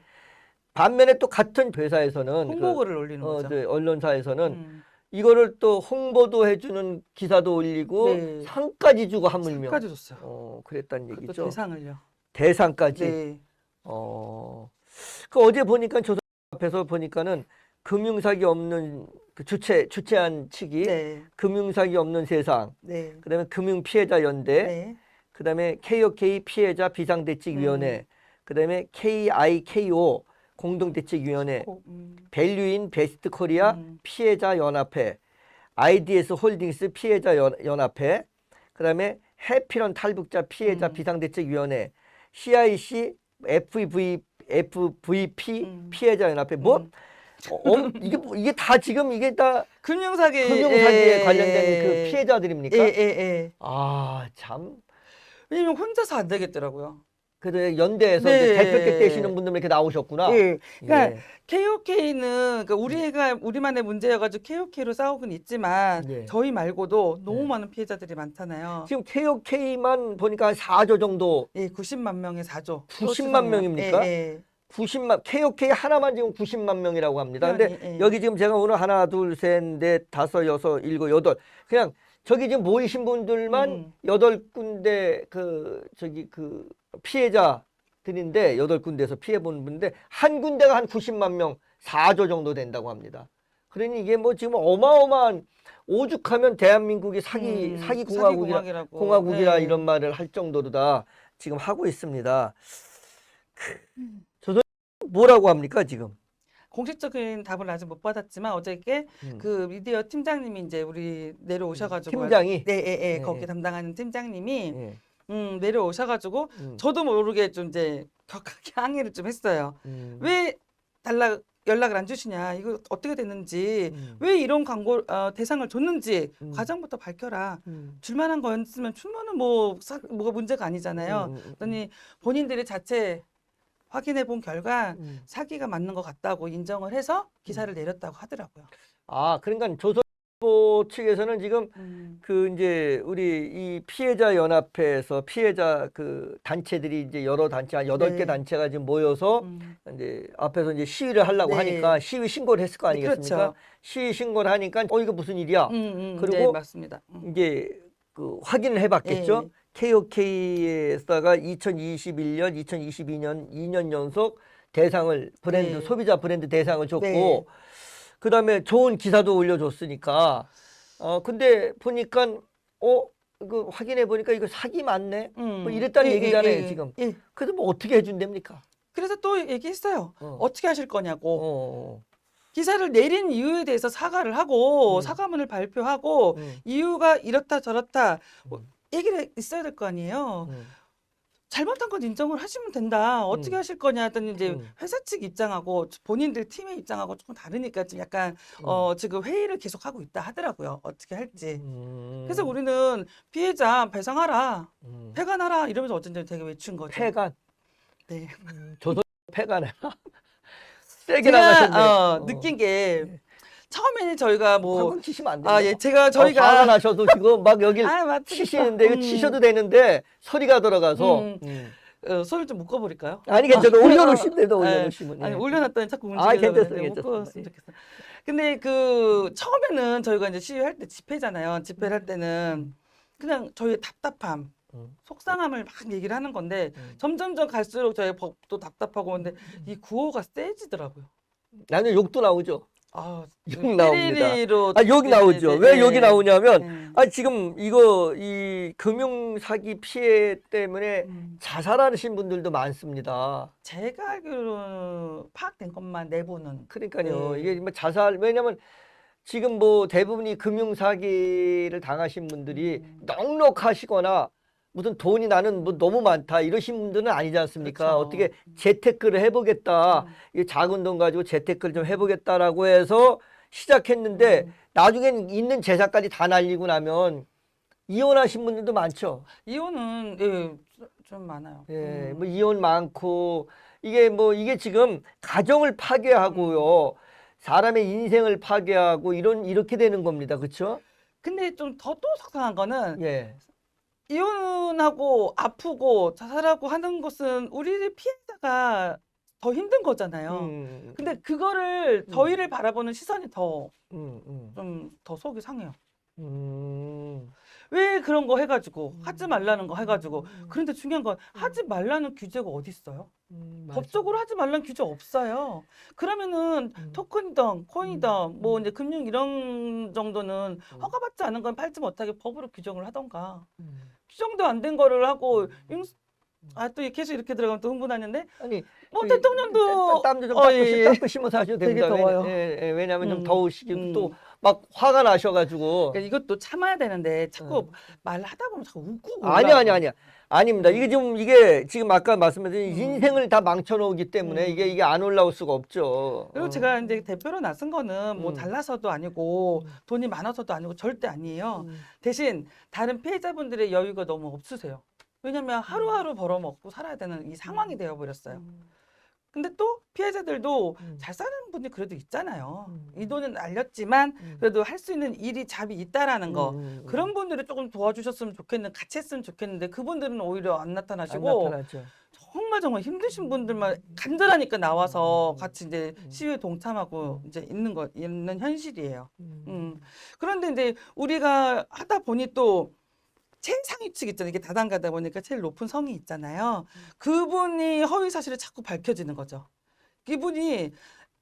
Speaker 1: 반면에 또 같은 회사에서는
Speaker 2: 홍보글을 올리는 거죠.
Speaker 1: 네, 언론사에서는 이거를 또 홍보도 해주는 기사도 올리고 상까지 주고 하물며
Speaker 2: 상까지 줬어요.
Speaker 1: 그랬다는 얘기죠.
Speaker 2: 대상을요.
Speaker 1: 대상까지.
Speaker 2: 네.
Speaker 1: 그 어제 보니까 조선 앞에서 보니까는 금융사기 없는 그 주최한 측이 금융사기 없는 세상, 그다음에 금융피해자 연대, 그다음에 KOK 피해자 비상대책위원회, 그다음에 KIKO 공동대책위원회, 밸류인 베스트 코리아 피해자 연합회, IDS 홀딩스 피해자 연합회, 그다음에 해피런 탈북자 피해자 비상대책위원회, CIC FVP 피해자 연합회 이게 다 지금 이게 다 금융사기에 관련된 그 피해자들입니까?
Speaker 2: 예.
Speaker 1: 참.
Speaker 2: 왜냐면 혼자서 안 되겠더라고요.
Speaker 1: 그래도 연대에서
Speaker 2: 네.
Speaker 1: 이제 대표께 떼시는 분들 이렇게 나오셨구나.
Speaker 2: 예. 그러니까
Speaker 1: 예.
Speaker 2: KOK는 그러니까 우리만의 문제여가지고 KOK로 싸우긴 있지만
Speaker 1: 예.
Speaker 2: 저희 말고도 너무
Speaker 1: 예.
Speaker 2: 많은 피해자들이 많잖아요.
Speaker 1: 지금 KOK만 보니까 한 4조 정도,
Speaker 2: 예, 90만 명의 4조.
Speaker 1: 90만 명입니까?
Speaker 2: 예,
Speaker 1: 90만, KOK 하나만 지금 90만 명이라고 합니다. 근데
Speaker 2: 회원이, 예.
Speaker 1: 여기 지금 제가 오늘 하나, 둘, 셋, 넷, 다섯, 여섯, 일곱, 여덟. 그냥 저기 지금 모이신 분들만 여덟 군데 그 피해자들인데, 여덟 군데에서 피해본 분인데, 한 군데가 한 90만 명, 4조 정도 된다고 합니다. 그러니 이게 뭐 지금 어마어마한, 오죽하면 대한민국이 사기 공화국이라
Speaker 2: 예.
Speaker 1: 이런 말을 할 정도로 다 지금 하고 있습니다. 저 뭐라고 합니까 지금?
Speaker 2: 공식적인 답을 아직 못 받았지만 어저께 그 미디어 팀장님이 이제 우리 내려오셔가지고
Speaker 1: 팀장이?
Speaker 2: 네,
Speaker 1: 네,
Speaker 2: 거기
Speaker 1: 네.
Speaker 2: 담당하는 팀장님이
Speaker 1: 예.
Speaker 2: 내려오셔가지고 저도 모르게 좀 이제 격하게 항의를 좀 했어요. 왜 연락을 안 주시냐? 이거 어떻게 됐는지 왜 이런 광고 대상을 줬는지 과정부터 밝혀라. 줄만한 거였으면 주면은 뭐가 문제가 아니잖아요. 그랬더니 본인들이 자체 확인해 본 결과 사기가 맞는 것 같다고 인정을 해서 기사를 내렸다고 하더라고요.
Speaker 1: 아, 그러니까 조선일보 측에서는 지금 그 이제 우리 이 피해자 연합회에서 피해자 그 단체들이 이제 여러 단체 한 8개
Speaker 2: 네.
Speaker 1: 단체가 지금 모여서 이제 앞에서 이제 시위를 하려고
Speaker 2: 네.
Speaker 1: 하니까 시위 신고를 했을 거 아니겠습니까?
Speaker 2: 그렇죠.
Speaker 1: 시위 신고를 하니까 이거 무슨 일이야?
Speaker 2: 네,
Speaker 1: 그리고
Speaker 2: 맞습니다.
Speaker 1: 이제 그 확인을 해봤겠죠.
Speaker 2: 예.
Speaker 1: KOK에다가 2021년, 2022년 2년 연속 대상을
Speaker 2: 네.
Speaker 1: 소비자 브랜드 대상을 줬고
Speaker 2: 네.
Speaker 1: 그다음에 좋은 기사도 올려줬으니까 근데 보니까 그 확인해 보니까 이거 사기 맞네. 뭐 이랬다는 얘기잖아요 지금.
Speaker 2: 예.
Speaker 1: 그래서 뭐 어떻게 해준답니까?
Speaker 2: 그래서 또 얘기했어요. 어떻게 하실 거냐고.
Speaker 1: 어.
Speaker 2: 기사를 내린 이유에 대해서 사과를 하고 사과문을 발표하고 이유가 이렇다 저렇다 얘기를 있어야 될 거 아니에요. 잘못한 건 인정을 하시면 된다. 어떻게 하실 거냐 했더니 이제 회사 측 입장하고 본인들 팀의 입장하고 조금 다르니까 좀 약간 지금 회의를 계속 하고 있다 하더라고요. 어떻게 할지. 그래서 우리는 피해자 배상하라. 폐간하라 이러면서 어쩐지 되게 외친 거죠.
Speaker 1: 폐간.
Speaker 2: 네.
Speaker 1: 조선 폐간해. 세게 나가셨네.
Speaker 2: 제가 느낀 게 처음에는 저희가 뭐
Speaker 1: 방금 치시면 안 돼요.
Speaker 2: 예, 저희가
Speaker 1: 화가 나셔도 지금 막 여길
Speaker 2: 맞습니다.
Speaker 1: 치시는데 이거 치셔도 되는데 소리가 들어가서
Speaker 2: 손을 좀 묶어버릴까요?
Speaker 1: 아니 괜찮아. 올려놓으시면 올려놓으시면.
Speaker 2: 아니
Speaker 1: 예.
Speaker 2: 올려놨더니 자꾸
Speaker 1: 아,
Speaker 2: 움직이려고
Speaker 1: 괜찮습니다.
Speaker 2: 묶었으면 좋겠어. 근데 그 처음에는 저희가 이제 시위할 때 집회잖아요. 집회를 할 때는 그냥 저희의 답답함, 속상함을 막 얘기를 하는 건데 점점점 갈수록 저희 법도 답답하고 근데 이 구호가 세지더라고요.
Speaker 1: 나는 욕도 나오죠. 욕 나옵니다.
Speaker 2: 삐리리로
Speaker 1: 욕 나오죠. 왜 욕이 나오냐면
Speaker 2: 네.
Speaker 1: 지금 이 금융 사기 피해 때문에 자살하신 분들도 많습니다.
Speaker 2: 제가 알기로는 파악된 것만 내부는
Speaker 1: 그러니까요.
Speaker 2: 네.
Speaker 1: 이게 뭐 왜냐면 지금 뭐 대부분이 금융 사기를 당하신 분들이 넉넉하시거나 무슨 돈이 나는 뭐 너무 많다 이러신 분들은 아니지 않습니까?
Speaker 2: 그렇죠.
Speaker 1: 어떻게 재테크를 해보겠다, 이 작은 돈 가지고 재테크를 좀 해보겠다라고 해서 시작했는데 나중엔 있는 재산까지 다 날리고 나면 이혼하신 분들도 많죠.
Speaker 2: 이혼은 좀 많아요.
Speaker 1: 예, 뭐 이혼 많고 이게 지금 가정을 파괴하고요, 사람의 인생을 파괴하고 이렇게 되는 겁니다, 그렇죠?
Speaker 2: 근데 좀 더 또 속상한 거는
Speaker 1: 예.
Speaker 2: 이혼하고 아프고 자살하고 하는 것은 우리 피해자가 더 힘든 거잖아요. 근데 그거를 저희를 바라보는 시선이 더 좀 더 속이 상해요. 왜 그런 거 해가지고 하지 말라는 거 해가지고 그런데 중요한 건 하지 말라는 규제가 어디 있어요? 법적으로 하지 말라는 규제 없어요. 그러면은 토큰이든 코인이든 뭐 이제 금융 이런 정도는 허가받지 않은 건 팔지 못하게 법으로 규정을 하던가 규정도 안 된 거를 하고 또 계속 이렇게 들어가면 또 흥분하는데
Speaker 1: 아니
Speaker 2: 뭐 대통령도
Speaker 1: 땀도 좀 닦으시면서 하셔도
Speaker 2: 되게
Speaker 1: 됩니다.
Speaker 2: 더워요.
Speaker 1: 왜냐하면 좀 더우시기도 또 막 화가 나셔가지고.
Speaker 2: 그러니까 이것도 참아야 되는데 자꾸 말하다 보면 자꾸 웃고
Speaker 1: 아니야. 아닙니다. 이게 지금 아까 말씀드린 인생을 다 망쳐놓기 때문에 이게 안 올라올 수가 없죠.
Speaker 2: 그리고 제가 이제 대표로 나선 거는 뭐 달라서도 아니고 돈이 많아서도 아니고 절대 아니에요. 대신 다른 피해자분들의 여유가 너무 없으세요. 왜냐면 하루하루 벌어먹고 살아야 되는 이 상황이 되어버렸어요. 근데 또 피해자들도 잘 사는 분이 그래도 있잖아요. 이 돈은 알렸지만 그래도 할 수 있는 일이 잡이 있다라는 거. 그런 분들이 조금 도와주셨으면 좋겠는, 같이 했으면 좋겠는데 그분들은 오히려 안
Speaker 1: 안
Speaker 2: 나타나시고
Speaker 1: 나타나죠.
Speaker 2: 정말 힘드신 분들만 간절하니까 나와서 같이 이제 시위에 동참하고 이제 있는 현실이에요. 그런데 이제 우리가 하다 보니 또 제일 상위층 있잖아요. 이게 다단가다 보니까 제일 높은 성이 있잖아요. 그분이 허위 사실을 자꾸 밝혀지는 거죠. 이분이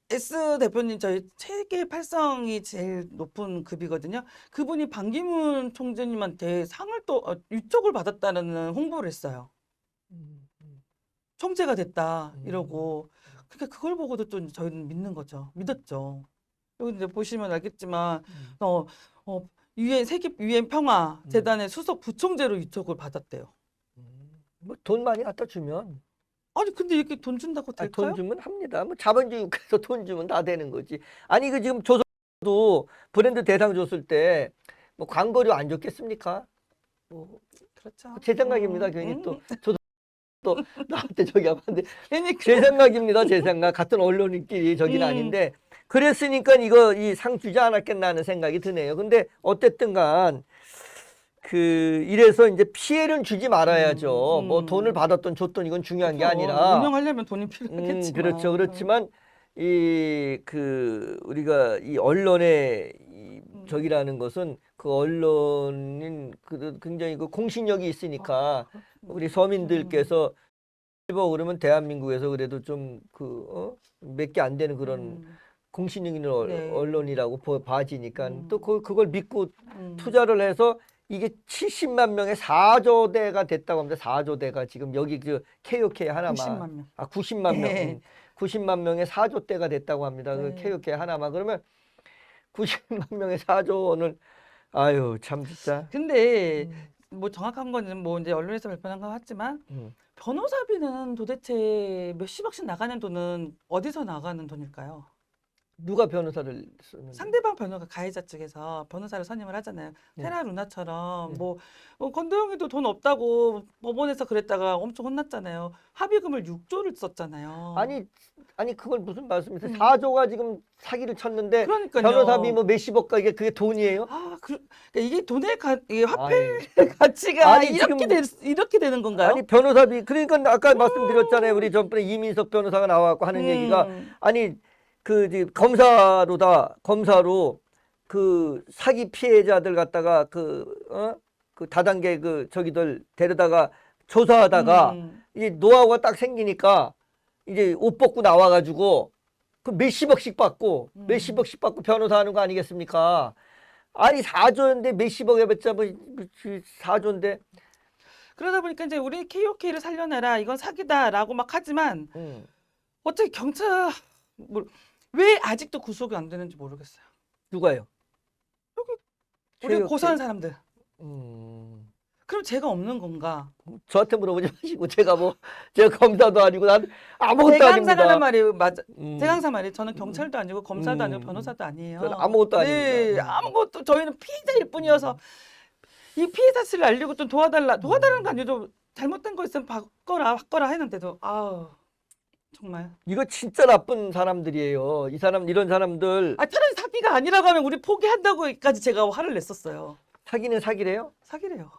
Speaker 2: S 대표님 저희 세계 팔성이 제일 높은 급이거든요. 그분이 반기문 총재님한테 상을 또 유촉을 받았다는 홍보를 했어요. 총재가 됐다 이러고. 그러니까 그걸 보고도 또 저희는 믿는 거죠. 믿었죠. 여기 이제 보시면 알겠지만 유엔 세계 유엔 평화 재단의 수석 부총재로 유촉을 받았대요.
Speaker 1: 뭐 돈 많이 갖다 주면
Speaker 2: 아니 근데 이렇게 돈 준다고 될까요?
Speaker 1: 돈 주면 합니다. 뭐 자본주의 국가에서 돈 주면 다 되는 거지. 아니 그 지금 조선도 브랜드 대상 줬을 때 뭐 광고료 안 줬겠습니까? 뭐
Speaker 2: 그렇죠.
Speaker 1: 제 생각입니다. 괜히 또 저도 또 나한테 저기 하는데
Speaker 2: 그러니까.
Speaker 1: 제 생각입니다. 제 생각. 같은 언론인끼리 저기는 아닌데 그랬으니까 이거 이 상 주지 않았겠나 하는 생각이 드네요. 근데 어쨌든 간 이래서 이제 피해는 주지 말아야죠. 뭐 돈을 받았던 줬던 이건 중요한 게 아니라
Speaker 2: 운영하려면 돈이 필요하겠지만.
Speaker 1: 그렇죠. 그렇지만 우리가 이 언론의 적이라는 것은 그 언론인 굉장히 그 공신력이 있으니까 우리 서민들께서 그러면 대한민국에서 그래도 좀 몇 개 안 되는 그런 공신력 있는
Speaker 2: 네.
Speaker 1: 언론이라고 봐지니까 또 그걸 믿고 투자를 해서 이게 70만 명의 4조대가 됐다고 합니다. 4조대가 지금 여기 그 KOK 하나만
Speaker 2: 90만 명.
Speaker 1: 90만 명.
Speaker 2: 네.
Speaker 1: 90만 명의 4조대가 됐다고 합니다. 그
Speaker 2: 네.
Speaker 1: KOK 하나만 그러면 90만 명의 4조 원을 아유 참 진짜.
Speaker 2: 근데 뭐 정확한 거는 뭐 이제 언론에서 발표한 것 같지만 변호사비는 도대체 몇십억씩 나가는 돈은 어디서 나가는 돈일까요?
Speaker 1: 누가 변호사를 쓰는
Speaker 2: 상대방 변호가 가해자 측에서 변호사를 선임을 하잖아요.
Speaker 1: 네.
Speaker 2: 테라 루나처럼
Speaker 1: 네.
Speaker 2: 뭐 건도영이도 돈 없다고 법원에서 그랬다가 엄청 혼났잖아요. 합의금을 6조를 썼잖아요.
Speaker 1: 아니 그걸 무슨 말씀이세요? 4조가 지금 사기를 쳤는데
Speaker 2: 그러니까요.
Speaker 1: 변호사비 뭐 몇십억가 그게 돈이에요?
Speaker 2: 그러니까 이게 돈의 이게 화폐
Speaker 1: 아니,
Speaker 2: 가치가
Speaker 1: 아니,
Speaker 2: 이렇게 되는 건가요?
Speaker 1: 아니 변호사비 그러니까 아까 말씀드렸잖아요. 우리 전번에 이민석 변호사가 나와갖고 하는 얘기가 아니 검사로 그 사기 피해자들 갖다가 그 다단계 저기들 데려다가 조사하다가 이제 노하우가 딱 생기니까 이제 옷 벗고 나와가지고 그 몇십억씩 받고 변호사 하는 거 아니겠습니까? 아니 4조인데 몇십억 해봤자 뭐 4조인데
Speaker 2: 그러다 보니까 이제 우리 KOK를 살려내라 이건 사기다라고 막 하지만 어떻게 경찰 왜 아직도 구속이 안 되는지 모르겠어요.
Speaker 1: 누가요?
Speaker 2: 우리
Speaker 1: KOK.
Speaker 2: 고소한 사람들. 그럼 죄가 없는 건가?
Speaker 1: 저한테 물어보지 마시고 제가 검사도 아니고 난 아무것도
Speaker 2: 제가 항상
Speaker 1: 아닙니다.
Speaker 2: 하는 말이 맞아. 제가 항상 말이 저는 경찰도 아니고 검사도 아니고 변호사도 아니에요.
Speaker 1: 저는 아무것도
Speaker 2: 네,
Speaker 1: 아닙니다.
Speaker 2: 아무것도 저희는 피해자일 뿐이어서 이 피해 사실을 알리고 좀 도와달라는 거 아니죠. 잘못된 거 있으면 바꿔라 했는데도 정말.
Speaker 1: 이거 진짜 나쁜 사람들이에요. 이런 사람들
Speaker 2: 차라리 사기가 아니라고 하면 우리 포기한다고까지 제가 화를 냈었어요.
Speaker 1: 사기는 사기래요?
Speaker 2: 사기래요.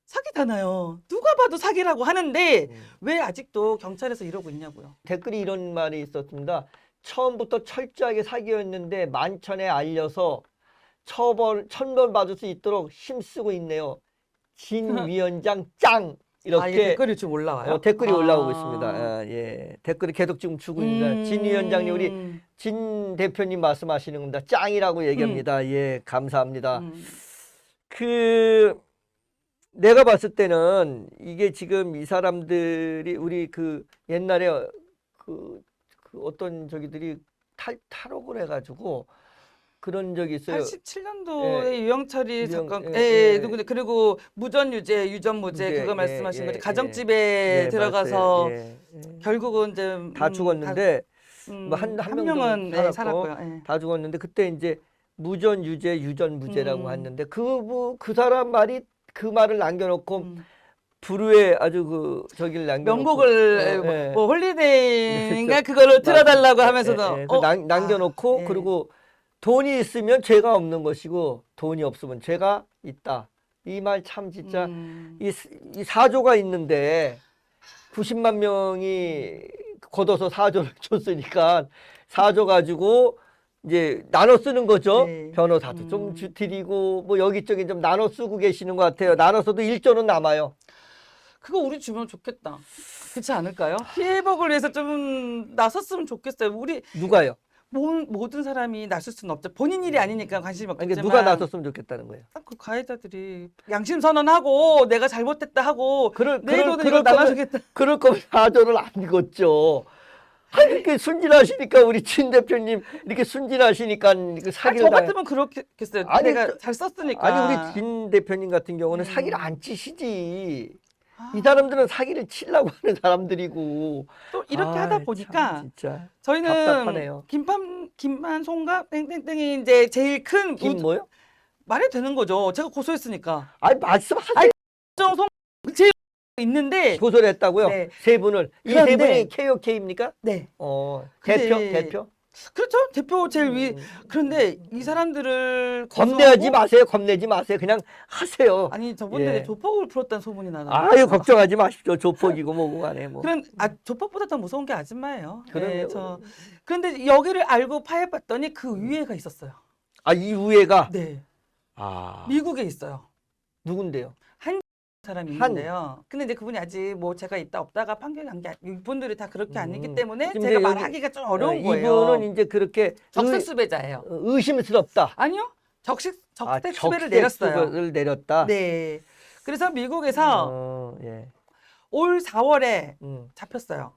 Speaker 2: 사기잖아요. 누가 봐도 사기라고 하는데 왜 아직도 경찰에서 이러고 있냐고요.
Speaker 1: 댓글이 이런 말이 있었습니다. 처음부터 철저하게 사기였는데 만천에 알려서 천벌 받을 수 있도록 힘쓰고 있네요. 진 위원장 짱! 이렇게
Speaker 2: 이게 댓글이 지금 올라와요?
Speaker 1: 댓글이 올라오고 있습니다. 예, 댓글이 계속 지금 주고 있습니다. 진 위원장님 우리 진 대표님 말씀하시는 겁니다. 짱이라고 얘기합니다. 예, 감사합니다. 내가 봤을 때는 이게 지금 이 사람들이 우리 옛날에 어떤 저기들이 탈옥을 해가지고 그런 적이 있어요.
Speaker 2: 87년도에 유영철이 사건,
Speaker 1: 누군데
Speaker 2: 그리고 무전유죄, 유전무죄 그거 말씀하신 거죠. 가정집에 들어가서 결국은 이제
Speaker 1: 다 죽었는데 한
Speaker 2: 명은
Speaker 1: 살았고,
Speaker 2: 살았고요.
Speaker 1: 다 죽었는데 그때 이제 무전유죄, 유전무죄라고 했는데 그 사람 말이 그 말을 남겨놓고 불후에 아주 그 저기를 남겨놓고
Speaker 2: 명곡을
Speaker 1: 예.
Speaker 2: 뭐 홀리데이인가
Speaker 1: 네,
Speaker 2: 그거를
Speaker 1: 맞-
Speaker 2: 틀어달라고
Speaker 1: 예,
Speaker 2: 하면서도
Speaker 1: 예, 예. 그 남겨놓고
Speaker 2: 예.
Speaker 1: 그리고 돈이 있으면 죄가 없는 것이고 돈이 없으면 죄가 있다. 이 말 참 진짜 이 사조가 있는데 90만 명이 걷어서 사조를 줬으니까 사조 가지고 이제 나눠 쓰는 거죠.
Speaker 2: 네.
Speaker 1: 변호사도 좀 드리고 뭐 여기저기 좀 나눠 쓰고 계시는 것 같아요. 나눠서도 1조는 남아요.
Speaker 2: 그거 우리 주면 좋겠다. 그렇지 않을까요? 피해 회복을 위해서 좀 나섰으면 좋겠어요. 우리
Speaker 1: 누가요?
Speaker 2: 모든 사람이 나설 수는 없죠. 본인 일이 아니니까 관심이
Speaker 1: 아니,
Speaker 2: 없겠지만
Speaker 1: 그러니까 누가 나섰으면 좋겠다는 거예요.
Speaker 2: 그 가해자들이 양심 선언하고 내가 잘못했다 하고 내 돈을 이거
Speaker 1: 거면,
Speaker 2: 나눠주겠다.
Speaker 1: 그럴 거면 사조를 안 읽었죠. 아니, 이렇게 순진하시니까 우리 진 대표님 이렇게 순진하시니까 그
Speaker 2: 저
Speaker 1: 사기를
Speaker 2: 같으면 그렇겠어요.
Speaker 1: 아니,
Speaker 2: 내가 잘 썼으니까.
Speaker 1: 아니 우리 진 대표님 같은 경우는 사기를 안 치시지. 이 사람들은 사기를 치려고 하는 사람들이고
Speaker 2: 또 이렇게
Speaker 1: 아,
Speaker 2: 하다
Speaker 1: 참
Speaker 2: 보니까
Speaker 1: 진짜
Speaker 2: 저희는
Speaker 1: 답답하네요.
Speaker 2: 김판 송가 땡땡땡이 이제 제일 큰
Speaker 1: 김 뭐요?
Speaker 2: 말이 되는 거죠. 제가 고소했으니까.
Speaker 1: 아니 말씀하세요.
Speaker 2: 송 제일 있는데
Speaker 1: 고소를 했다고요?
Speaker 2: 네.
Speaker 1: 세 분을 이 세
Speaker 2: 그런데-
Speaker 1: 분이 KOK입니까?
Speaker 2: 네.
Speaker 1: 대표
Speaker 2: 근데- 그렇죠. 대표 제일 위. 그런데 이 사람들을
Speaker 1: 겁내지
Speaker 2: 고소하고-
Speaker 1: 마세요. 겁내지 마세요. 그냥 하세요.
Speaker 2: 아니 저번에
Speaker 1: 예.
Speaker 2: 조폭을 풀었다는 소문이 나나요?
Speaker 1: 아유 걱정하지 마십시오. 조폭이고 뭐고 간에 뭐.
Speaker 2: 그런 조폭보다 더 무서운 게 아줌마예요.
Speaker 1: 그러네요.
Speaker 2: 그런데 여기를 알고 파헤봤더니 그 위에가 있었어요.
Speaker 1: 아 이 우애가
Speaker 2: 네.
Speaker 1: 아
Speaker 2: 미국에 있어요.
Speaker 1: 누군데요?
Speaker 2: 사람이
Speaker 1: 한-
Speaker 2: 있는데요. 근데 이제 그분이 아직 뭐 제가 있다 없다가 판결이 난 게 이분들이 다 그렇게 아니기 때문에
Speaker 1: 지금
Speaker 2: 제가
Speaker 1: 이제 여기-
Speaker 2: 말하기가 좀 어려운 거예요.
Speaker 1: 이분은 이제 그렇게
Speaker 2: 적색수배자예요.
Speaker 1: 의심스럽다.
Speaker 2: 아니요. 적색수배를
Speaker 1: 적색수배를
Speaker 2: 내렸어요.
Speaker 1: 내렸다.
Speaker 2: 네. 그래서 미국에서
Speaker 1: 예.
Speaker 2: 올 4월에
Speaker 1: 음.
Speaker 2: 잡혔어요.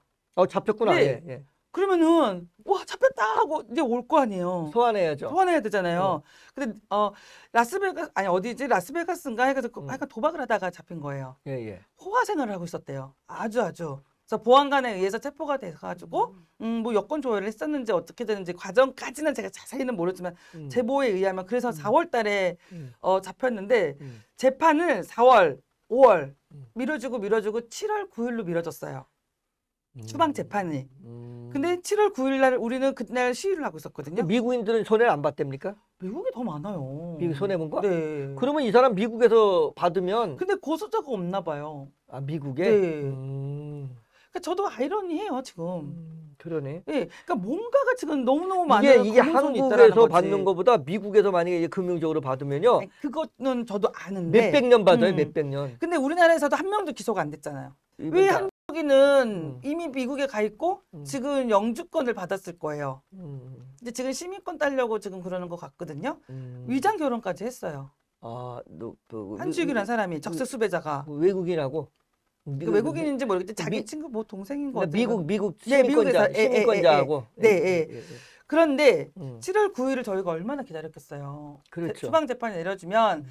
Speaker 1: 잡혔구나.
Speaker 2: 네.
Speaker 1: 예, 예.
Speaker 2: 그러면은 와 잡혔다 하고 이제 올 거 아니에요.
Speaker 1: 소환해야죠.
Speaker 2: 소환해야 되잖아요. 근데 라스베가스 아니 어디지 라스베가스인가 해가지고 약간 도박을 하다가 잡힌 거예요.
Speaker 1: 예, 예.
Speaker 2: 호화 생활을 하고 있었대요. 아주. 그래서 보안관에 의해서 체포가 돼가지고 뭐 여권 조회를 했었는지 어떻게 되는지 과정까지는 제가 자세히는 모르지만 제보에 의하면 그래서 4월달에 잡혔는데 재판을 4월, 5월 미뤄주고 7월 9일로 미뤄졌어요. 추방 재판이. 근데 7월 9일 날 우리는 그날 시위를 하고 있었거든요.
Speaker 1: 미국인들은 손해를 안 봤답니까?
Speaker 2: 미국이 더 많아요.
Speaker 1: 미국 손해본 거?
Speaker 2: 네.
Speaker 1: 그러면 이 사람 미국에서 받으면
Speaker 2: 근데 고소자가 없나 봐요.
Speaker 1: 미국에?
Speaker 2: 네. 그러니까 저도 아이러니해요 지금.
Speaker 1: 그러네.
Speaker 2: 예, 그러니까 뭔가가 지금 너무너무 많은
Speaker 1: 이게
Speaker 2: 검은손이 있다라는
Speaker 1: 한국에서
Speaker 2: 거지.
Speaker 1: 받는 것보다 미국에서 만약에 이제 금융적으로 받으면요
Speaker 2: 아니, 그거는 저도 아는데.
Speaker 1: 몇백 년 받아요.
Speaker 2: 음.
Speaker 1: 몇백 년.
Speaker 2: 근데 우리나라에서도 한 명도 기소가 안 됐잖아요.
Speaker 1: 이건
Speaker 2: 왜
Speaker 1: 다-
Speaker 2: 한국인은 이미 미국에 가 있고 지금 영주권을 받았을 거예요.
Speaker 1: 음,
Speaker 2: 근데 지금 시민권 따려고 지금 그러는 것 같거든요.
Speaker 1: 음.
Speaker 2: 위장 결혼까지 했어요. 한주익이라는 사람이 적색수배자가
Speaker 1: 외국인하고
Speaker 2: 그 외국인인지 모르겠는데 자기
Speaker 1: 미-
Speaker 2: 친구 뭐 동생인 거
Speaker 1: 근데
Speaker 2: 같아요.
Speaker 1: 미국
Speaker 2: 네, 미국에서,
Speaker 1: 시민권자하고
Speaker 2: 네, 그런데
Speaker 1: 음.
Speaker 2: 7월 9일을 저희가 얼마나 기다렸겠어요.
Speaker 1: 그렇죠.
Speaker 2: 추방 재판이 내려주면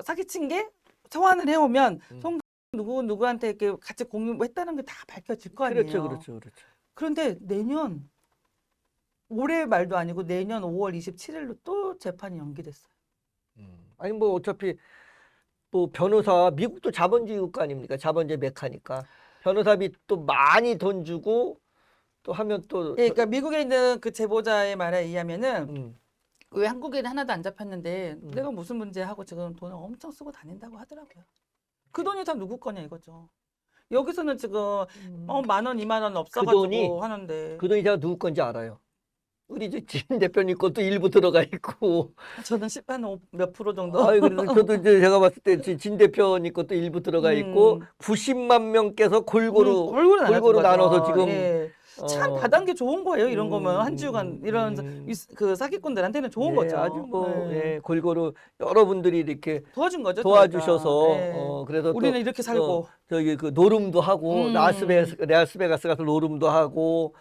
Speaker 2: 사기친 게 소환을 해오면 송 누구한테 이렇게 같이 공유했다는 게 다 밝혀질 거 아니에요.
Speaker 1: 그렇죠.
Speaker 2: 그런데 내년 올해 말도 아니고 내년 5월 27일로 또 재판이 연기됐어요.
Speaker 1: 아니 뭐 어차피 뭐 변호사 미국도 자본주의 국가 아닙니까? 자본주의 메카니까 변호사비 또 많이 돈 주고 또 하면 또
Speaker 2: 예, 그러니까 미국에 있는 그 제보자의 말에 의하면은
Speaker 1: 음.
Speaker 2: 왜 한국에는 하나도 안 잡혔는데 내가 무슨 문제 하고 지금 돈을 엄청 쓰고 다닌다고 하더라고요. 그 돈이 다 누구 거냐 이거죠. 여기서는 지금 10,000원, 20,000원 없어가지고
Speaker 1: 돈이-
Speaker 2: 하는데
Speaker 1: 그 돈이 제가 누구 건지 알아요. 우리 진 대표님 것도 일부 들어가 있고
Speaker 2: 저는 몇 프로 정도.
Speaker 1: 아이 그래서 저도 이제 제가 봤을 때 진 대표님 것도 일부 들어가 있고 90만 명께서 골고루
Speaker 2: 골고루
Speaker 1: 나눠서 지금
Speaker 2: 예. 참
Speaker 1: 어,
Speaker 2: 다단계 좋은 거예요. 이런 거면 한 주간 이런 그 사기꾼들한테는 좋은
Speaker 1: 예,
Speaker 2: 거죠.
Speaker 1: 아주 뭐
Speaker 2: 예.
Speaker 1: 골고루 여러분들이 이렇게
Speaker 2: 도와준 거죠.
Speaker 1: 도와주셔서
Speaker 2: 저희가. 예.
Speaker 1: 그래서
Speaker 2: 우리는
Speaker 1: 또,
Speaker 2: 이렇게 살고
Speaker 1: 저기 그 노름도 하고 라스베가스 가서 노름도 하고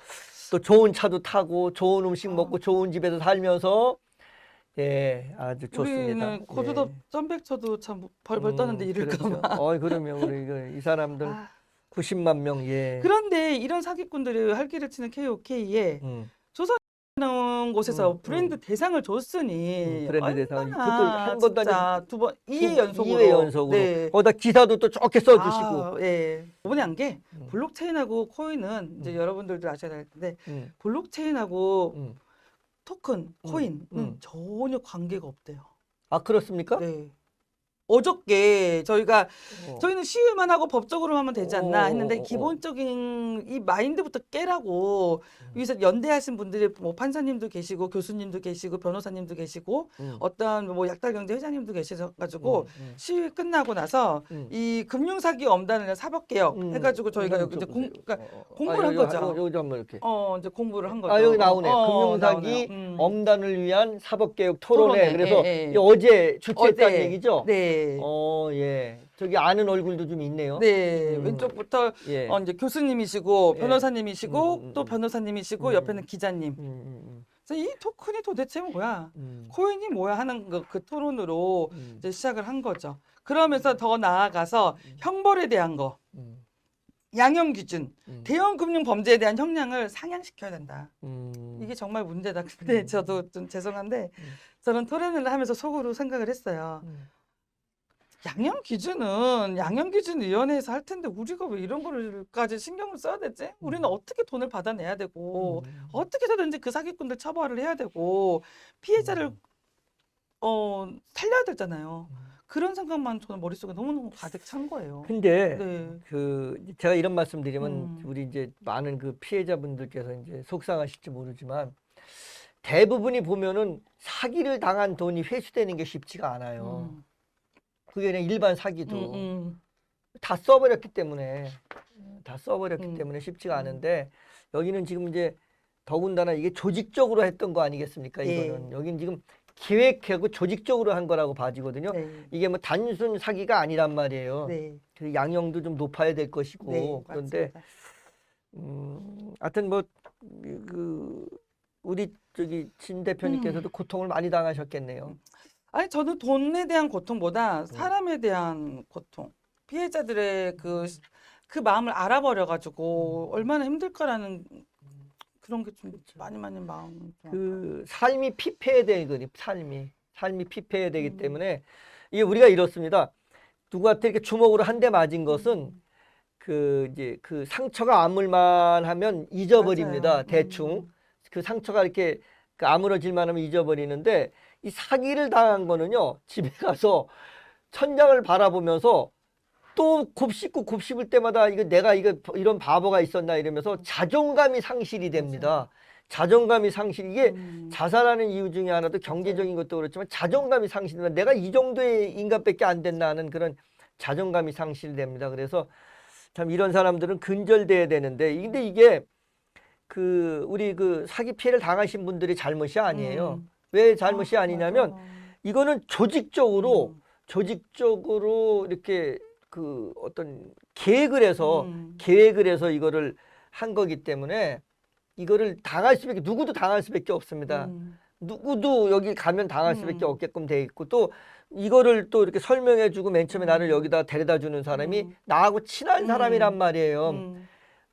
Speaker 1: 또 좋은 차도 타고 좋은 음식 먹고 좋은 집에서 살면서 예 아주 좋습니다.
Speaker 2: 우리는 고조도 점백쳐도 참 벌벌 떠는데 이럴까
Speaker 1: 그렇죠.
Speaker 2: 봐.
Speaker 1: 그러면 우리 이 사람들
Speaker 2: 아.
Speaker 1: 90만 명 예.
Speaker 2: 그런데 이런 사기꾼들이 활기를 치는 KOK에 나온 곳에서 브랜드 대상을 줬으니
Speaker 1: 브랜드 대상.
Speaker 2: 얼마나
Speaker 1: 그것도 한 번도
Speaker 2: 진짜 두 번 2회 연속으로
Speaker 1: 2회 연속으로.
Speaker 2: 네.
Speaker 1: 거기다 기사도 또 좋게 써주시고.
Speaker 2: 예. 이번에 한 게 블록체인하고 코인은 이제 여러분들도 아셔야 될 텐데 블록체인하고 토큰, 코인은 전혀 관계가 없대요.
Speaker 1: 아, 그렇습니까?
Speaker 2: 네. 어저께 저희는 시위만 하고 법적으로 하면 되지 않나 했는데 기본적인 이 마인드부터 깨라고 여기서 연대하신 분들이 뭐 판사님도 계시고 교수님도 계시고 변호사님도 계시고 어떤 뭐 약달경제 회장님도 계셔가지고 시위 끝나고 나서 이 금융사기 엄단을 사법개혁 해가지고 저희가 여기 이제 그러니까 공부를 한 거죠.
Speaker 1: 여기 한번 이렇게.
Speaker 2: 이제 공부를 한 거죠.
Speaker 1: 아, 여기 나오네. 금융사기 엄단을 위한 사법개혁 토론회. 그래서 어제 주최했다는 얘기죠?
Speaker 2: 네.
Speaker 1: 예. 저기 아는 얼굴도 좀 있네요.
Speaker 2: 네. 왼쪽부터
Speaker 1: 예.
Speaker 2: 이제 교수님이시고
Speaker 1: 예.
Speaker 2: 변호사님이시고 또 변호사님이시고 옆에는 기자님. 그래서 이 토큰이 도대체 뭐야? 코인이 뭐야 하는 그 토론으로 이제 시작을 한 거죠. 그러면서 더 나아가서 형벌에 대한 거. 양형 기준, 대형 금융 범죄에 대한 형량을 상향시켜야 된다. 이게 정말 문제다. 근데 저도 좀 죄송한데 저는 토론을 하면서 속으로 생각을 했어요. 양형기준위원회에서 할 텐데 우리가 왜 이런 거까지 신경을 써야 되지? 우리는 어떻게 돈을 받아내야 되고 어떻게 해서든지 그 사기꾼들 처벌을 해야 되고 피해자를 살려야 되잖아요. 그런 생각만 저는 머릿속에 너무너무 가득 찬 거예요.
Speaker 1: 근데
Speaker 2: 네.
Speaker 1: 제가 이런 말씀드리면 우리 이제 많은 그 피해자분들께서 이제 속상하실지 모르지만 대부분이 보면은 사기를 당한 돈이 회수되는 게 쉽지가 않아요. 그게 그냥 일반 사기도 다 써버렸기 때문에 쉽지가 않은데 여기는 지금 이제 더군다나 이게 조직적으로 했던 거 아니겠습니까? 이거는 여기는 지금 계획하고 조직적으로 한 거라고 봐지거든요. 이게 뭐 단순 사기가 아니란 말이에요. 그 양형도 좀 높아야 될 것이고 그런데 하여튼 뭐 우리 저기 진 대표님께서도 고통을 많이 당하셨겠네요.
Speaker 2: 아니 저는 돈에 대한 고통보다 사람에 대한 고통, 피해자들의 그 마음을 알아버려가지고 얼마나 힘들까라는 그런 게 좀 많이 마음.
Speaker 1: 그 삶이 피폐해야 되거든요. 삶이 피폐해야 되기 때문에 이게 우리가 이렇습니다. 누구한테 이렇게 주먹으로 한 대 맞은 것은 이제 그 상처가 아물만하면 잊어버립니다.
Speaker 2: 맞아요.
Speaker 1: 대충 그 상처가 이렇게 아물어질만 하면 잊어버리는데 이 사기를 당한 거는요. 집에 가서 천장을 바라보면서 또 곱씹을 때마다 내가 이런 바보가 있었나 이러면서 자존감이 상실이 됩니다. 자존감이 이게 자살하는 이유 중에 하나도 경제적인 것도 그렇지만 자존감이 상실됩니다. 내가 이 정도의 인간밖에 안 됐나 하는 그런 자존감이 상실됩니다. 그래서 참 이런 사람들은 근절돼야 되는데 근데 이게 우리 사기 피해를 당하신 분들이 잘못이 아니에요. 왜 잘못이 아니냐면 이거는 조직적으로 이렇게 어떤 계획을 해서 이거를 한 거기 때문에 이거를 누구도 당할 수밖에 없습니다. 누구도 여기 가면 당할 수밖에 없게끔 돼 있고 또 이거를 또 이렇게 설명해 주고 맨 처음에 나를 여기다 데려다 주는 사람이 나하고 친한 사람이란 말이에요.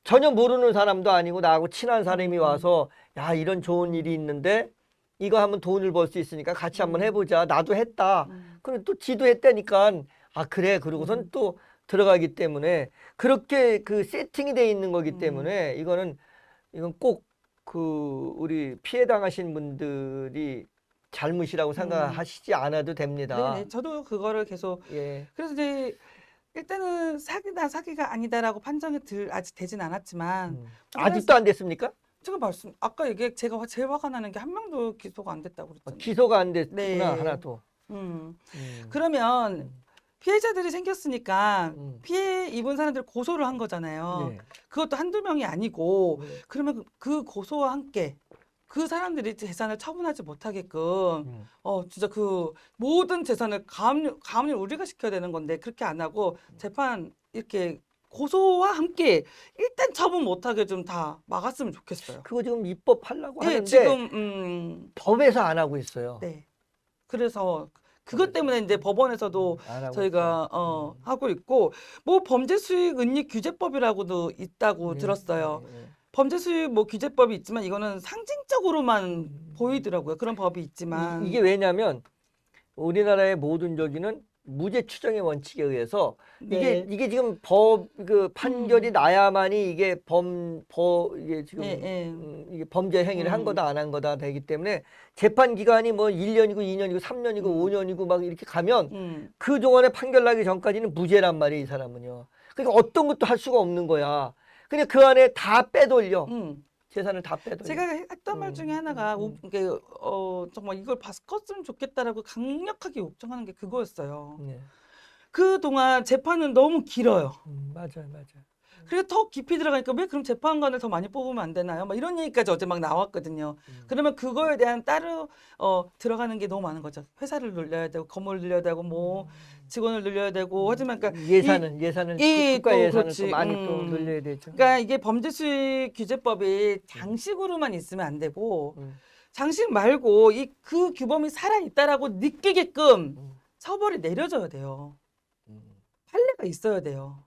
Speaker 1: 전혀 모르는 사람도 아니고 나하고 친한 사람이 와서 야 이런 좋은 일이 있는데 이거 하면 돈을 벌 수 있으니까 같이 한번 해보자. 나도 했다. 그리고 또 지도 했다니까 아 그래 그러고선 또 들어가기 때문에 그렇게 세팅이 돼 있는 거기 때문에 이건 꼭 우리 피해 당하신 분들이 잘못이라고 생각하시지 않아도 됩니다.
Speaker 2: 네, 저도 그거를 계속 그래서 이제 일단은 사기가 아니다라고 판정이 아직 되진 않았지만
Speaker 1: 아직도 안 됐습니까?
Speaker 2: 제가 아까 제가 제일 화가 나는 게 한 명도 기소가 안 됐다고 그랬잖아요.
Speaker 1: 기소가 안 됐구나 하나도.
Speaker 2: 그러면 피해자들이 생겼으니까 피해 입은 사람들 고소를 한 거잖아요. 그것도 한두 명이 아니고 그러면 그 고소와 함께 그 사람들이 재산을 처분하지 못하게끔 진짜 모든 재산을 가압류 우리가 시켜야 되는 건데 그렇게 안 하고 재판 이렇게 고소와 함께 일단 처분 못하게 좀 다 막았으면 좋겠어요.
Speaker 1: 그거 지금 입법하려고 하는데
Speaker 2: 지금
Speaker 1: 법에서 안 하고 있어요.
Speaker 2: 네. 그래서 그것 때문에 이제 법원에서도 저희가 하고 있고 뭐 범죄 수익 은닉 규제법이라고도 있다고 들었어요. 범죄 수입 뭐 규제법이 있지만 이거는 상징적으로만 보이더라고요. 그런 법이 있지만
Speaker 1: 이게 왜냐하면 우리나라의 모든 조기는 무죄 추정의 원칙에 의해서
Speaker 2: 네.
Speaker 1: 이게 지금 그 판결이 나야만이 이게 이게 지금
Speaker 2: 예, 예.
Speaker 1: 이게 범죄 행위를 한 거다 안 한 거다 되기 때문에 재판 기간이 뭐 1년이고 2년이고 3년이고 5년이고 막 이렇게 가면 그 동안에 판결 나기 전까지는 무죄란 말이에요, 이 사람은요. 그러니까 어떤 것도 할 수가 없는 거야. 근데 그 안에 다 빼돌려. 재산을 다 빼돌려.
Speaker 2: 제가 했던 말 중에 하나가 이게 정말 이걸 바꿨으면 좋겠다라고 강력하게 요청하는 게 그거였어요.
Speaker 1: 네.
Speaker 2: 그동안 재판은 너무 길어요.
Speaker 1: 맞아요.
Speaker 2: 그리고 더 깊이 들어가니까 왜 그럼 재판관을 더 많이 뽑으면 안 되나요? 막 이런 얘기까지 어제 막 나왔거든요. 그러면 그거에 대한 따로 들어가는 게 너무 많은 거죠. 회사를 늘려야 되고 건물을 늘려야 되고 뭐 직원을 늘려야 되고 하지만 그러니까
Speaker 1: 예산을 국가
Speaker 2: 또
Speaker 1: 예산을
Speaker 2: 그렇지.
Speaker 1: 또 많이 또 늘려야 되죠.
Speaker 2: 그러니까 이게 범죄수익 규제법이 장식으로만 있으면 안 되고 장식 말고 그 규범이 살아 있다라고 느끼게끔 처벌이 내려져야 돼요. 판례가 있어야 돼요.